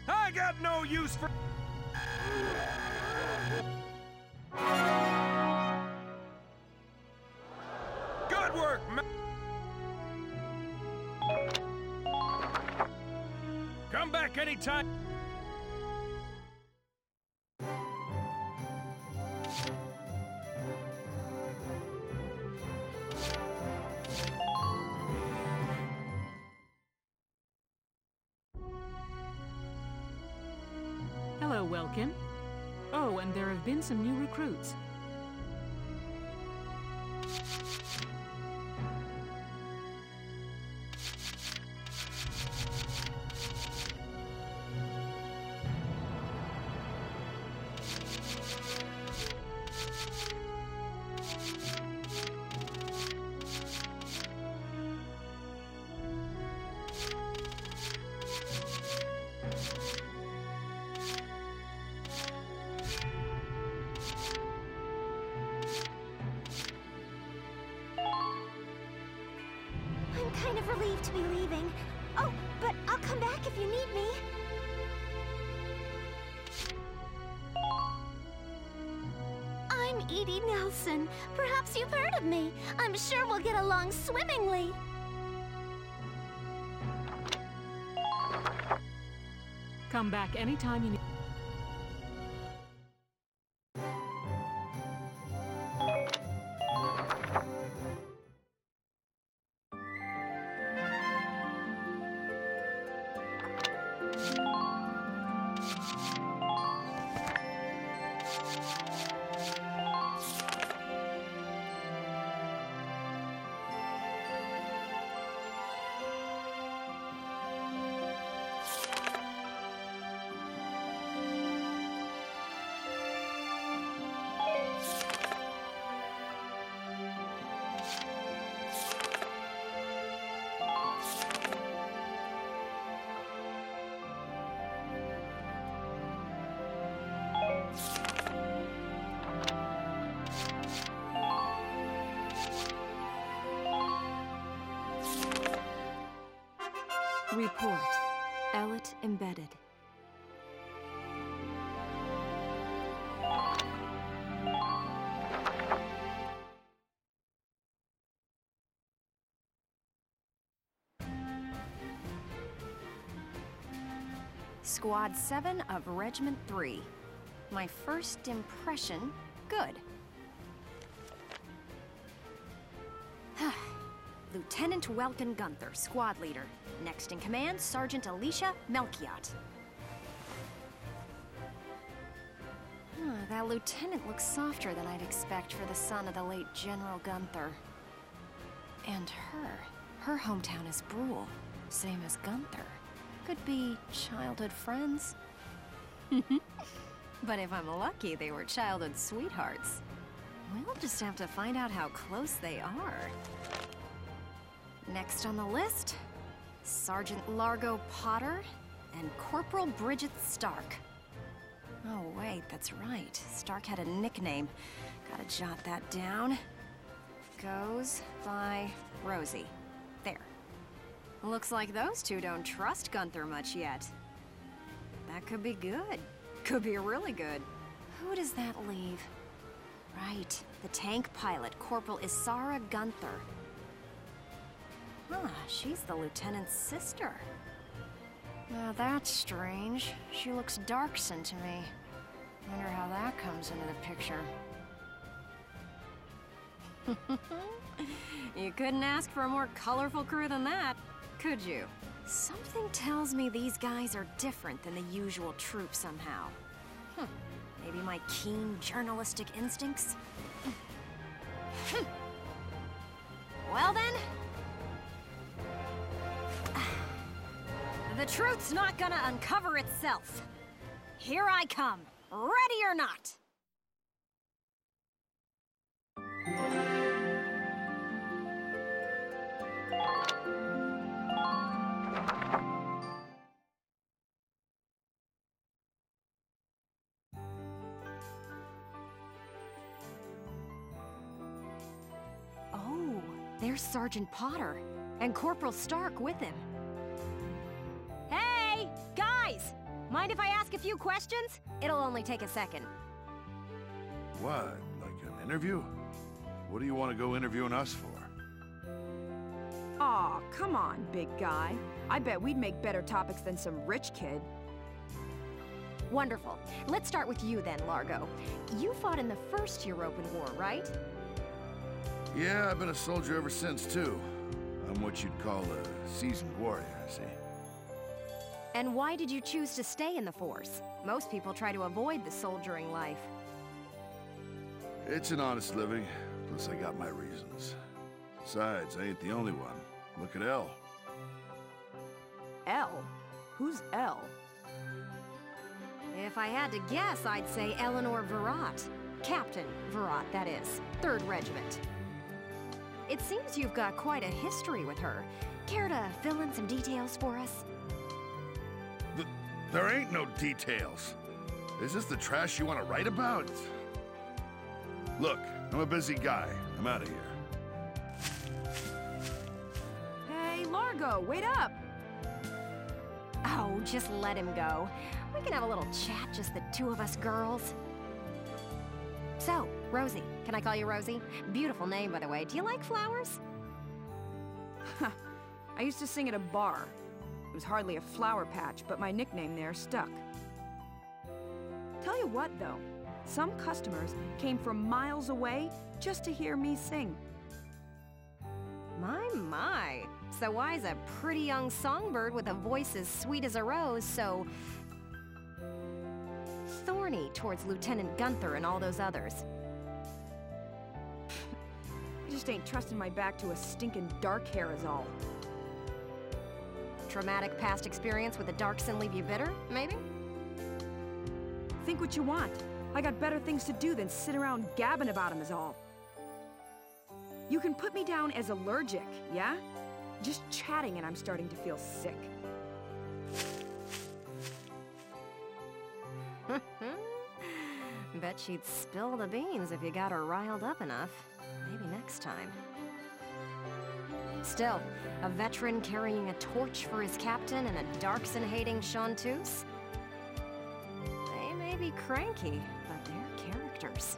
I got no use for... Good work, come back anytime. Hello, Welkin. Oh, and there have been some new recruits. relieved to be leaving. Oh, but I'll come back if you need me. I'm Edie Nelson. Perhaps you've heard of me. I'm sure we'll get along swimmingly. Come back anytime you need. Report. Ellet embedded. Squad 7 of Regiment 3. My first impression, good. Lieutenant Welkin Gunther, squad leader. Next in command, Sergeant Alicia Melchiot. That lieutenant looks softer than I'd expect for the son of the late General Gunther. And her hometown is Brule, same as Gunther. Could be childhood friends. But if I'm lucky, they were childhood sweethearts. We'll just have to find out how close they are. Next on the list, Sergeant Largo Potter and Corporal Bridget Stark. Oh wait, that's right. Stark had a nickname. Gotta jot that down. Goes by Rosie. There. Looks like those two don't trust Gunther much yet. That could be good. Could be really good. Who does that leave? Right, the tank pilot, Corporal Isara Gunther. Huh, she's the lieutenant's sister. Now that's strange. She looks dark-skinned to me. Wonder how that comes into the picture. You couldn't ask for a more colorful crew than that, could you? Something tells me these guys are different than the usual troop somehow. Maybe my keen journalistic instincts? Well then... The truth's not gonna uncover itself. Here I come, ready or not. Oh, there's Sergeant Potter, and Corporal Stark with him. Hey, guys! Mind if I ask a few questions? It'll only take a second. What, like an interview? What do you want to go interviewing us for? Aw, come on, big guy. I bet we'd make better topics than some rich kid. Wonderful. Let's start with you then, Largo. You fought in the first Europan War, right? Yeah, I've been a soldier ever since, too. I'm what you'd call a seasoned warrior, see? And why did you choose to stay in the force? Most people try to avoid the soldiering life. It's an honest living, plus I got my reasons. Besides, I ain't the only one. Look at Elle. Elle? Who's Elle? If I had to guess, I'd say Eleanor Virat. Captain Virat, that is. 3rd Regiment. It seems you've got quite a history with her. Care to fill in some details for us? There ain't no details. Is this the trash you want to write about? Look, I'm a busy guy. I'm out of here. Hey, Largo! Largo, wait up! Oh, just let him go. We can have a little chat, just the two of us girls. So, Rosie. Can I call you Rosie? Beautiful name, by the way. Do you like flowers? I used to sing at a bar. It was hardly a flower patch, but my nickname there stuck. Tell you what, though. Some customers came from miles away just to hear me sing. My. So why's a pretty young songbird with a voice as sweet as a rose so thorny towards Lieutenant Gunther and all those others? I just ain't trusting my back to a stinking dark hair is all. Traumatic past experience with a Darkson leave you bitter, maybe? Think what you want. I got better things to do than sit around gabbing about him is all. You can put me down as allergic, yeah? Just chatting and I'm starting to feel sick. Bet she'd spill the beans if you got her riled up enough. Maybe next time. Still, a veteran carrying a torch for his captain and a Darkson-hating chanteuse? They may be cranky, but they're characters.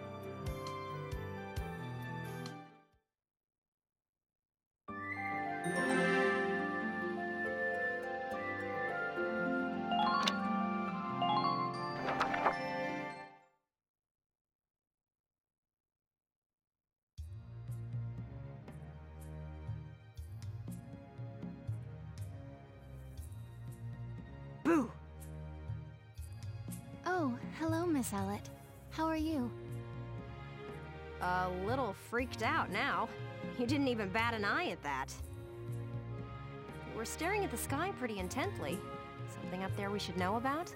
Boo! Oh, hello, Miss Ellett. How are you? A little freaked out now. You didn't even bat an eye at that. We're staring at the sky pretty intently. Something up there we should know about?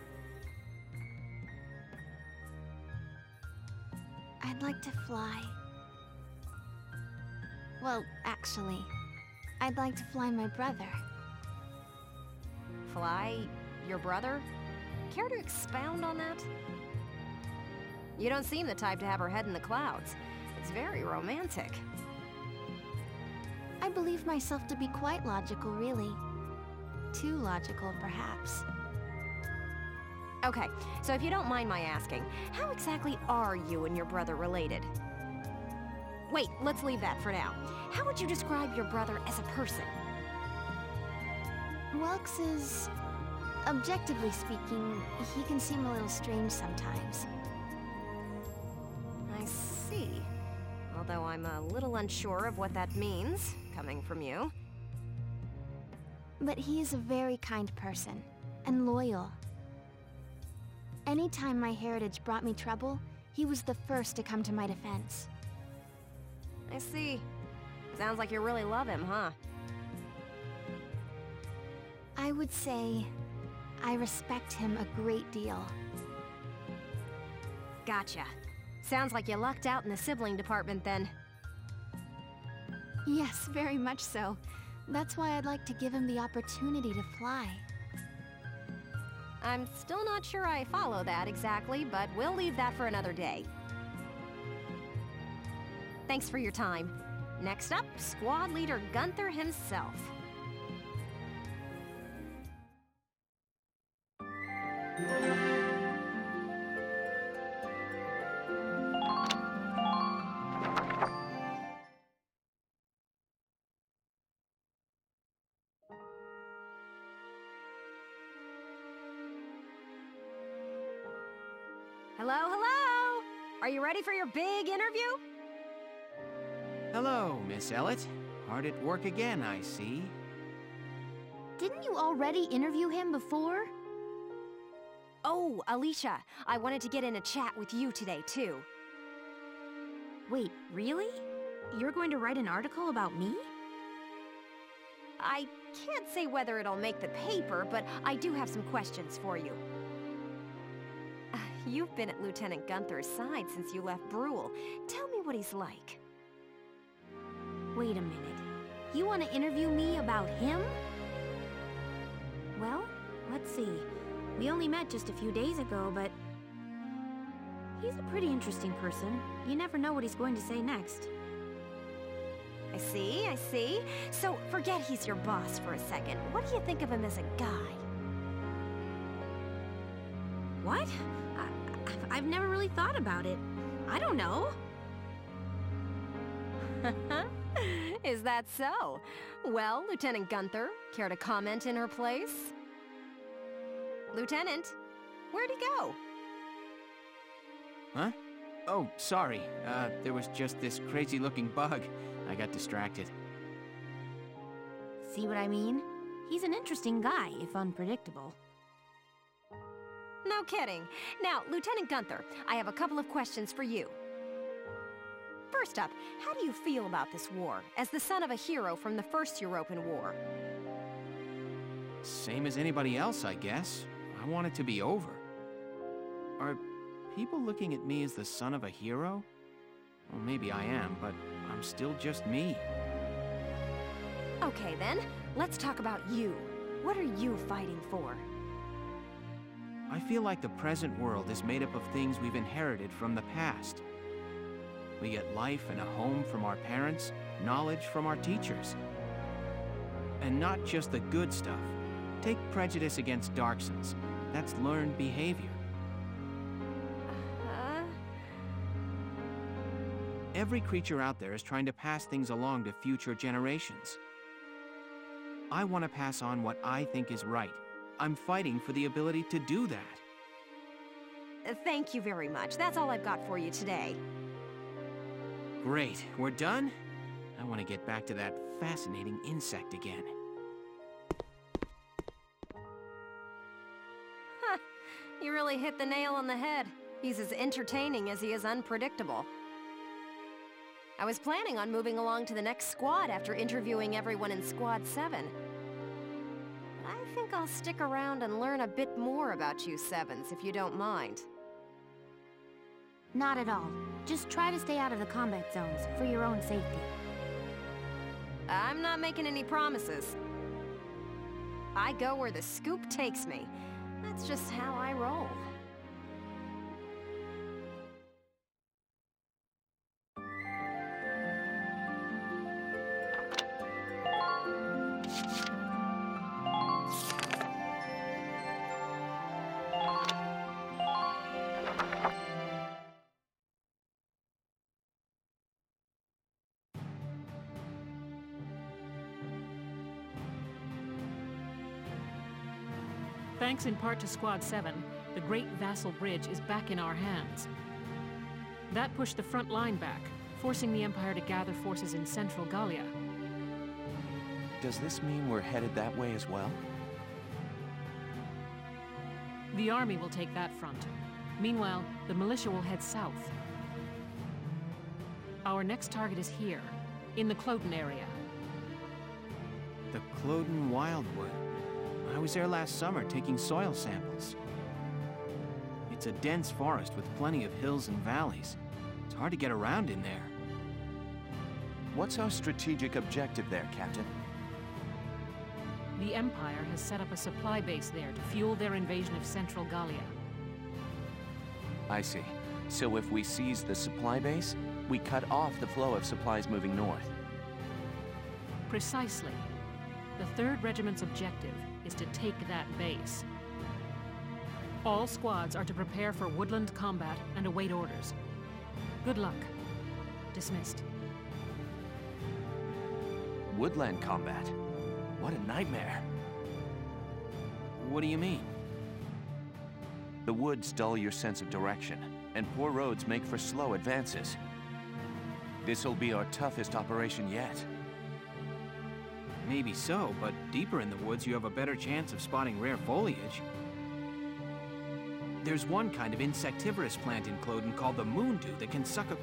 I'd like to fly. Well, actually, I'd like to fly my brother. Fly your brother? Care to expound on that? You don't seem the type to have her head in the clouds. It's very romantic. I believe myself to be quite logical, really. Too logical, perhaps. Okay, so if you don't mind my asking, how exactly are you and your brother related? Wait, let's leave that for now. How would you describe your brother as a person? Welks is... objectively speaking, he can seem a little strange sometimes. I see. Although I'm a little unsure of what that means, coming from you. But he is a very kind person, and loyal. Anytime my heritage brought me trouble, he was the first to come to my defense. I see. Sounds like you really love him, huh? I would say I respect him a great deal. Gotcha. Sounds like you lucked out in the sibling department then. Yes, very much so. That's why I'd like to give him the opportunity to fly. I'm still not sure I follow that exactly, but we'll leave that for another day. Thanks for your time. Next up, Squad Leader Gunther himself. Hello, hello! Are you ready for your big interview? Hello, Miss Ellett. Hard at work again, I see. Didn't you already interview him before? Oh, Alicia, I wanted to get in a chat with you today, too. Wait, really? You're going to write an article about me? I can't say whether it'll make the paper, but I do have some questions for you. You've been at Lieutenant Gunther's side since you left Brule. Tell me what he's like. Wait a minute. You want to interview me about him? Well, let's see. We only met just a few days ago, but... he's a pretty interesting person. You never know what he's going to say next. I see, I see. So, forget he's your boss for a second. What do you think of him as a guy? What? I've never really thought about it. I don't know. Is that so? Well, Lieutenant Gunther, care to comment in her place? Lieutenant, where'd he go? Huh? Oh, sorry. There was just this crazy-looking bug. I got distracted. See what I mean? He's an interesting guy, if unpredictable. No kidding. Now, Lieutenant Gunther, I have a couple of questions for you. First up, how do you feel about this war, as the son of a hero from the First European War? Same as anybody else, I guess. I want it to be over. Are people looking at me as the son of a hero? Well, maybe I am, but I'm still just me. Okay then, let's talk about you. What are you fighting for? I feel like the present world is made up of things we've inherited from the past. We get life and a home from our parents, knowledge from our teachers. And not just the good stuff. Take prejudice against Darksons. That's learned behavior. Every creature out there is trying to pass things along to future generations. I want to pass on what I think is right. I'm fighting for the ability to do that. Thank you very much. That's all I've got for you today. Great. We're done? I want to get back to that fascinating insect again. Huh. You really hit the nail on the head. He's as entertaining as he is unpredictable. I was planning on moving along to the next squad after interviewing everyone in Squad 7. But I think I'll stick around and learn a bit more about you Sevens, if you don't mind. Not at all. Just try to stay out of the combat zones, for your own safety. I'm not making any promises. I go where the scoop takes me. That's just how I roll. Thanks in part to Squad 7, the Great Vassal Bridge is back in our hands. That pushed the front line back, forcing the Empire to gather forces in central Gallia. Does this mean we're headed that way as well? The army will take that front. Meanwhile, the militia will head south. Our next target is here, in the Cloden area. The Cloden Wildwood. I was there last summer taking soil samples. It's a dense forest with plenty of hills and valleys. It's hard to get around in there. What's our strategic objective there, Captain? The Empire has set up a supply base there to fuel their invasion of central Gallia. I see. So if we seize the supply base, we cut off the flow of supplies moving north. Precisely. The 3rd Regiment's objective is to take that base. All squads are to prepare for woodland combat and await orders. Good luck. Dismissed. Woodland combat? What a nightmare. What do you mean? The woods dull your sense of direction, and poor roads make for slow advances. This'll be our toughest operation yet. Maybe so, but deeper in the woods you have a better chance of spotting rare foliage. There's one kind of insectivorous plant in Cloden called the moondew that can suck a...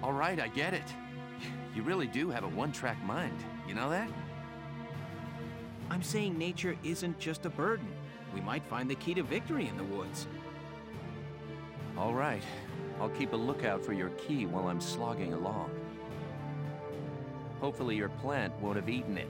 All right, I get it. You really do have a one-track mind, you know that? I'm saying nature isn't just a burden. We might find the key to victory in the woods. All right. I'll keep a lookout for your key while I'm slogging along. Hopefully your plant won't have eaten it.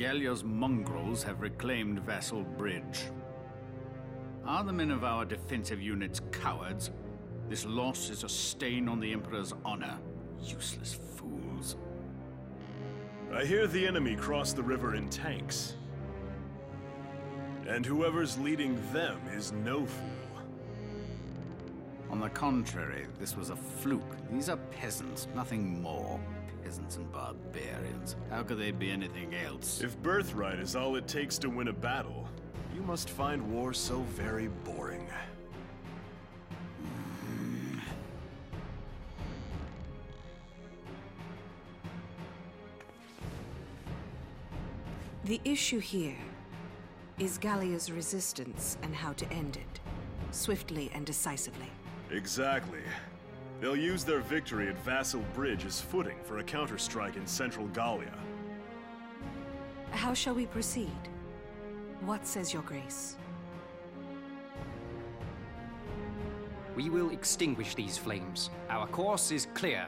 Gallia's mongrels have reclaimed Vassal Bridge. Are the men of our defensive units cowards? This loss is a stain on the Emperor's honor. Useless fools. I hear the enemy crossed the river in tanks. And whoever's leading them is no fool. On the contrary, this was a fluke. These are peasants, nothing more. Peasants and barbarians. How could they be anything else? If birthright is all it takes to win a battle, you must find war so very boring. The issue here is Gallia's resistance and how to end it, swiftly and decisively. Exactly. They'll use their victory at Vassal Bridge as footing for a counterstrike in central Gallia. How shall we proceed? What says your grace? We will extinguish these flames. Our course is clear.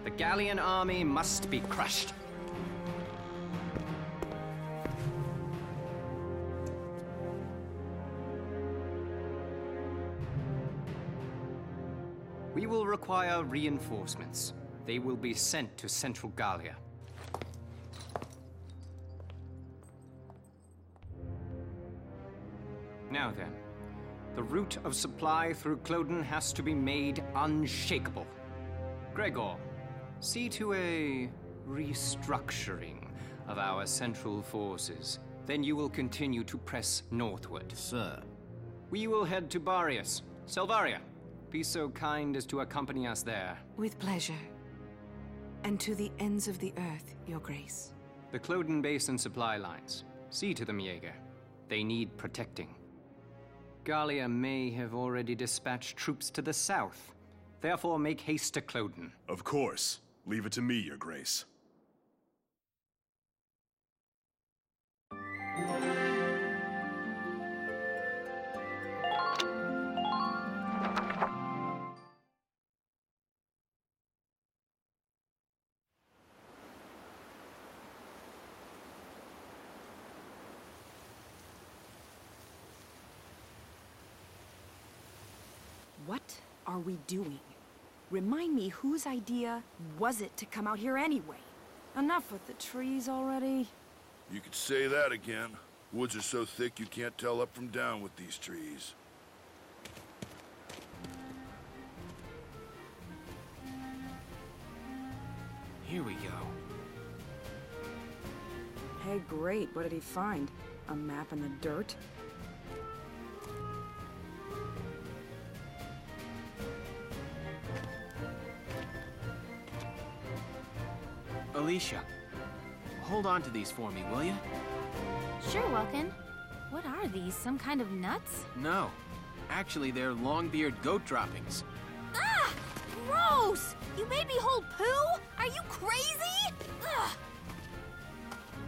The Gallian army must be crushed. We will require reinforcements. They will be sent to central Gallia. Now then, the route of supply through Cloden has to be made unshakable. Gregor, see to a restructuring of our central forces. Then you will continue to press northward. Sir. We will head to Barius. Selvaria, be so kind as to accompany us there. With pleasure. And to the ends of the earth, your grace. The Cloden Basin supply lines. See to them, Jaeger. They need protecting. Gallia may have already dispatched troops to the south. Therefore, make haste to Cloden. Of course. Leave it to me, your grace. What are we doing? Remind me, whose idea was it to come out here anyway? Enough with the trees already. You could say that again. Woods are so thick you can't tell up from down with these trees. Here we go. Hey, great. What did he find? A map in the dirt? Alicia, hold on to these for me, will you? Sure, Welkin. What are these? Some kind of nuts? No. Actually, they're long-beard goat droppings. Ah! Gross! You made me hold poo? Are you crazy? Ugh!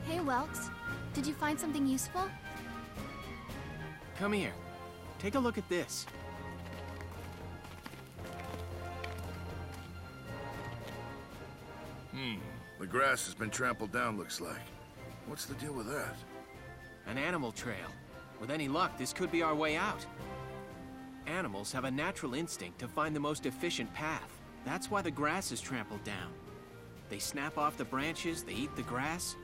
Hey, Welks. Did you find something useful? Come here. Take a look at this. The grass has been trampled down, looks like. What's the deal with that? An animal trail. With any luck, this could be our way out. Animals have a natural instinct to find the most efficient path. That's why the grass is trampled down. They snap off the branches, they eat the grass.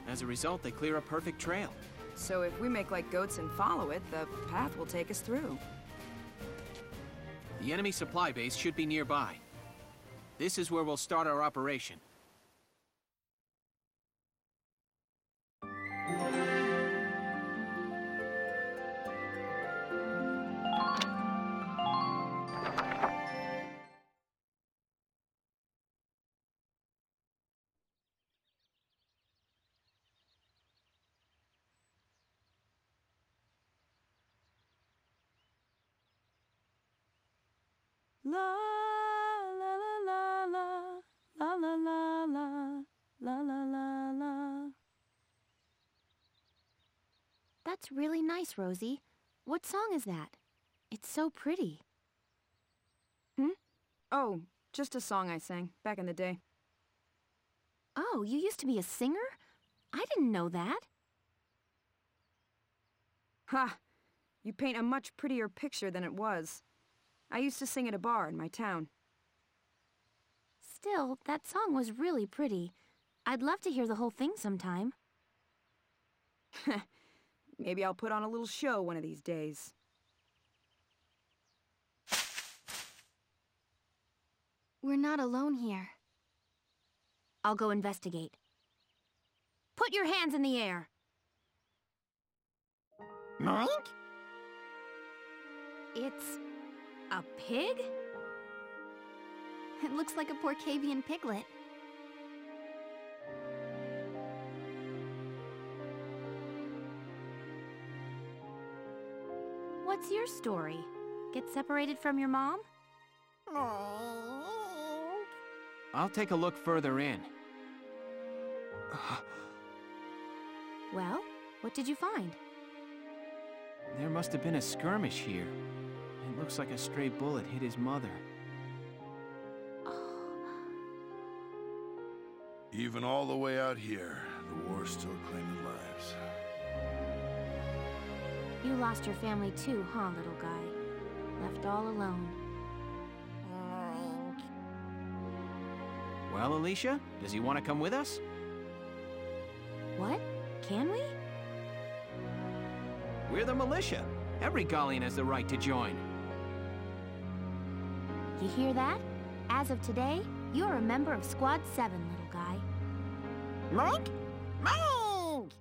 As a result, they clear a perfect trail. So if we make like goats and follow it, the path will take us through. The enemy supply base should be nearby. This is where we'll start our operation. La la la la la la la la la la la la. That's really nice, Rosie. What song is that? It's so pretty. Oh, just a song I sang back in the day. Oh, you used to be a singer? I didn't know that. Ha! You paint a much prettier picture than it was. I used to sing at a bar in my town. Still, that song was really pretty. I'd love to hear the whole thing sometime. Maybe I'll put on a little show one of these days. We're not alone here. I'll go investigate. Put your hands in the air! Moink? It's a pig? It looks like a Porcavian piglet. What's your story? Get separated from your mom? I'll take a look further in. Well, what did you find? There must have been a skirmish here. It looks like a stray bullet hit his mother. Even all the way out here, the war's still claiming lives. You lost your family too, huh, little guy? Left all alone. Well, Alicia, does he want to come with us? What? Can we? We're the militia. Every Gallian has the right to join. You hear that? As of today, you're a member of Squad 7, little guy. Moink? Moink!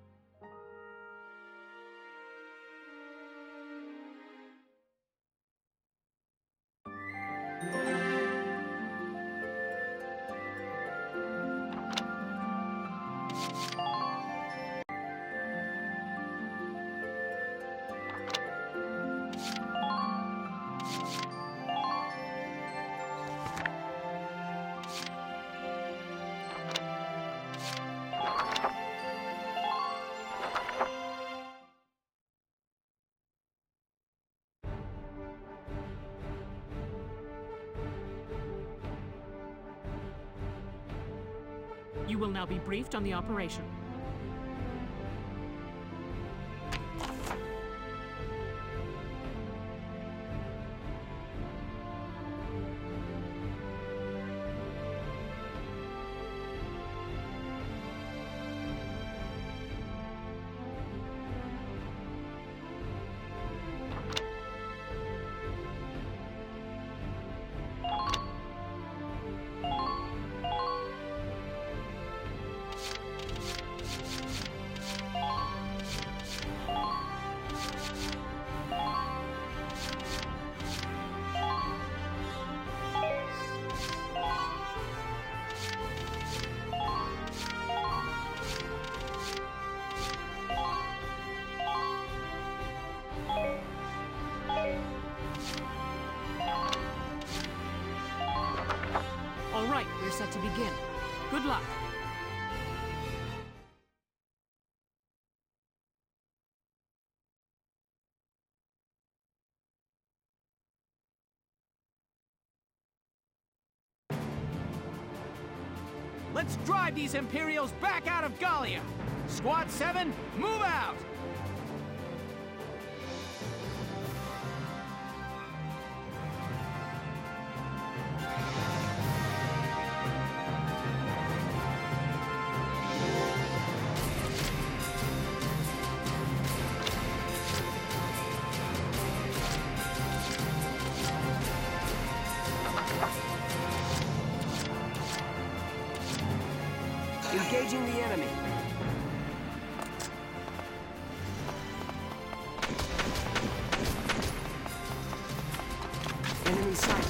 You will now be briefed on the operation. All right, we're set to begin. Good luck. Let's drive these Imperials back out of Gallia! Squad 7, move out! Engaging the enemy. Enemy sighted.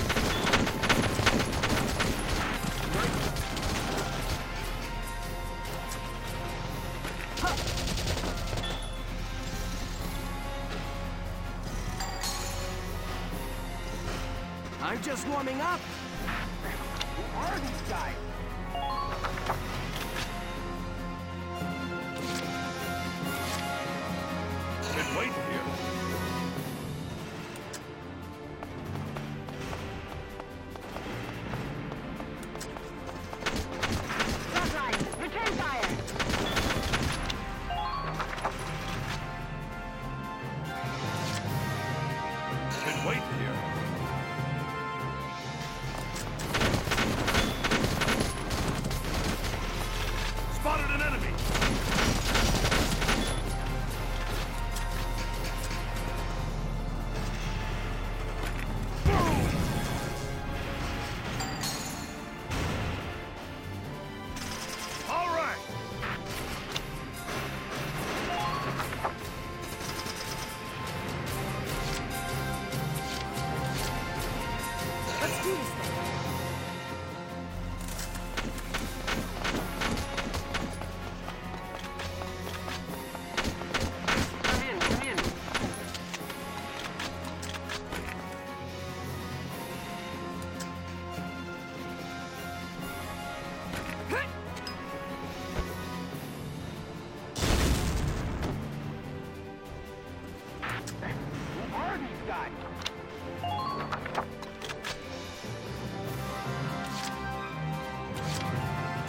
I'm just warming up! Who are these guys? Been waiting here. Frontline, return fire! do this thing.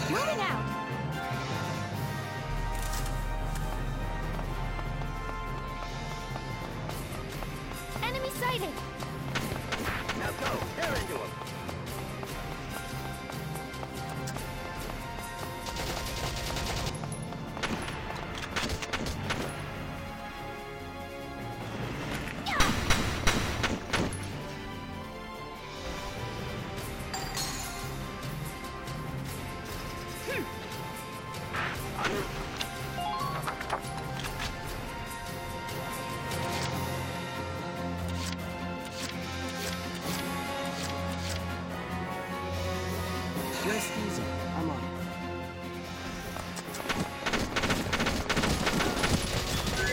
Moving out! Enemy sighted! Now go! Tear into him! Rest easy. I'm on it.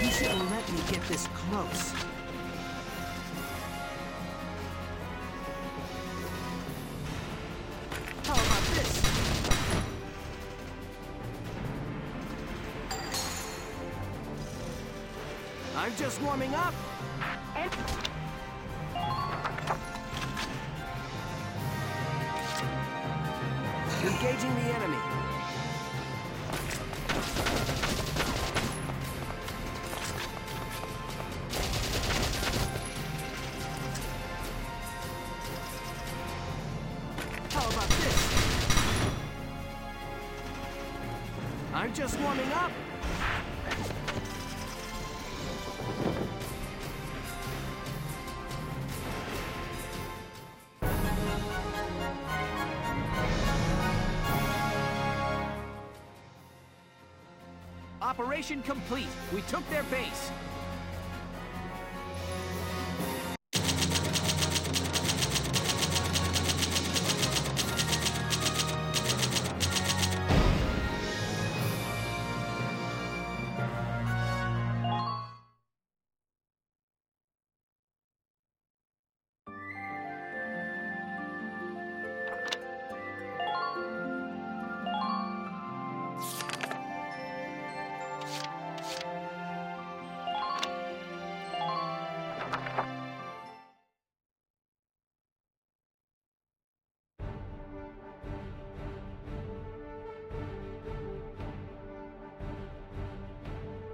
You shouldn't let me get this close. How about this? I'm just warming up. Engaging the enemy. How about this? I'm just warming up. Operation complete. We took their base.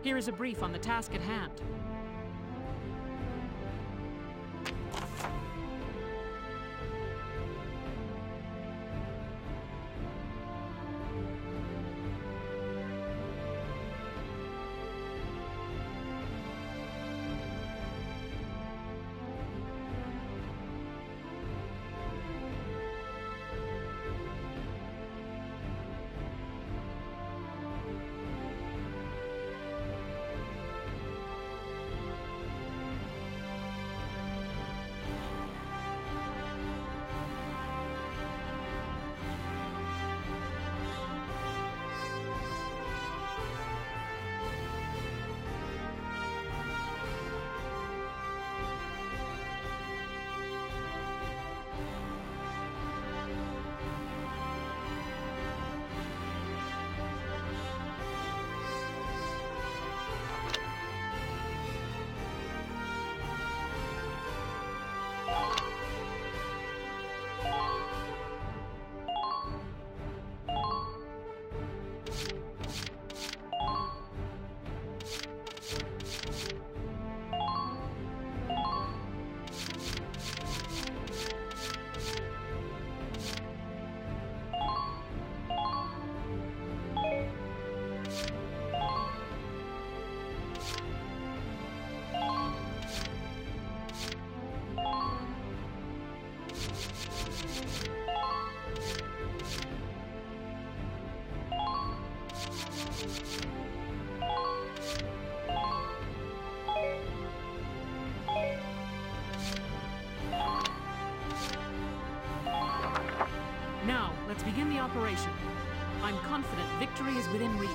Here is a brief on the task at hand. Now, let's begin the operation. I'm confident victory is within reach.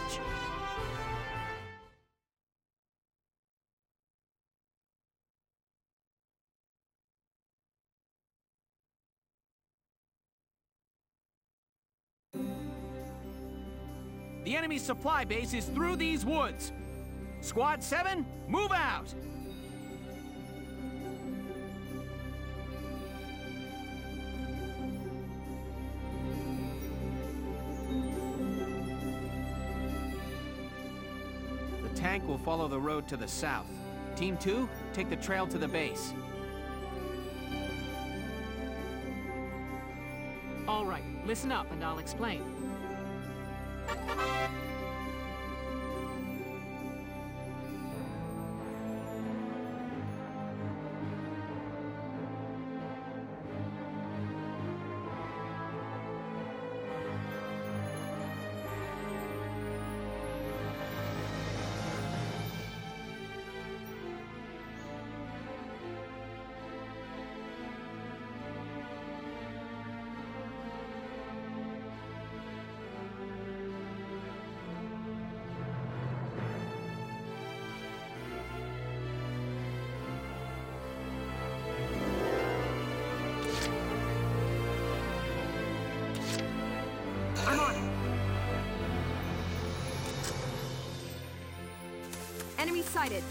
The enemy supply base is through these woods. Squad 7, move out! The tank will follow the road to the south. Team 2, take the trail to the base. All right, listen up and I'll explain. I'm on. Enemy sighted.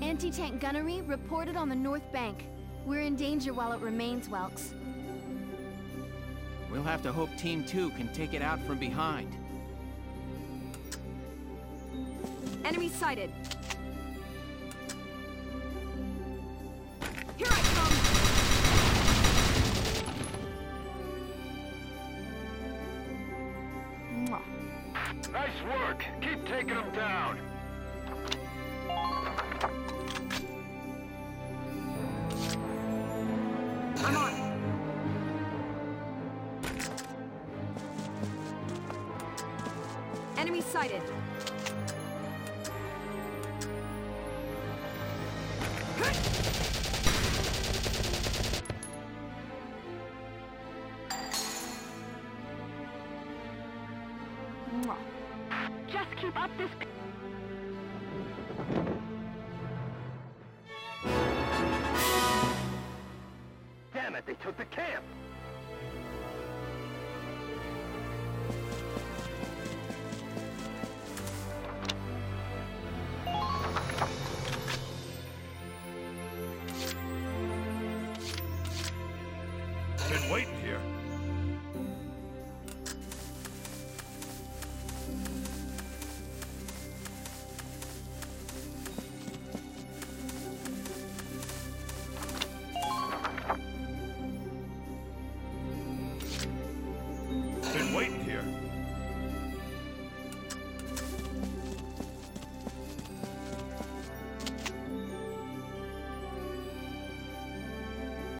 Anti-tank gunnery reported on the north bank. We're in danger while it remains, Welks. We'll have to hope Team 2 can take it out from behind. Enemy sighted. Here I come! Mwah. Nice work! Keep taking them down! I'm on. Enemy sighted. Just keep up this... Damn it, they took the camp!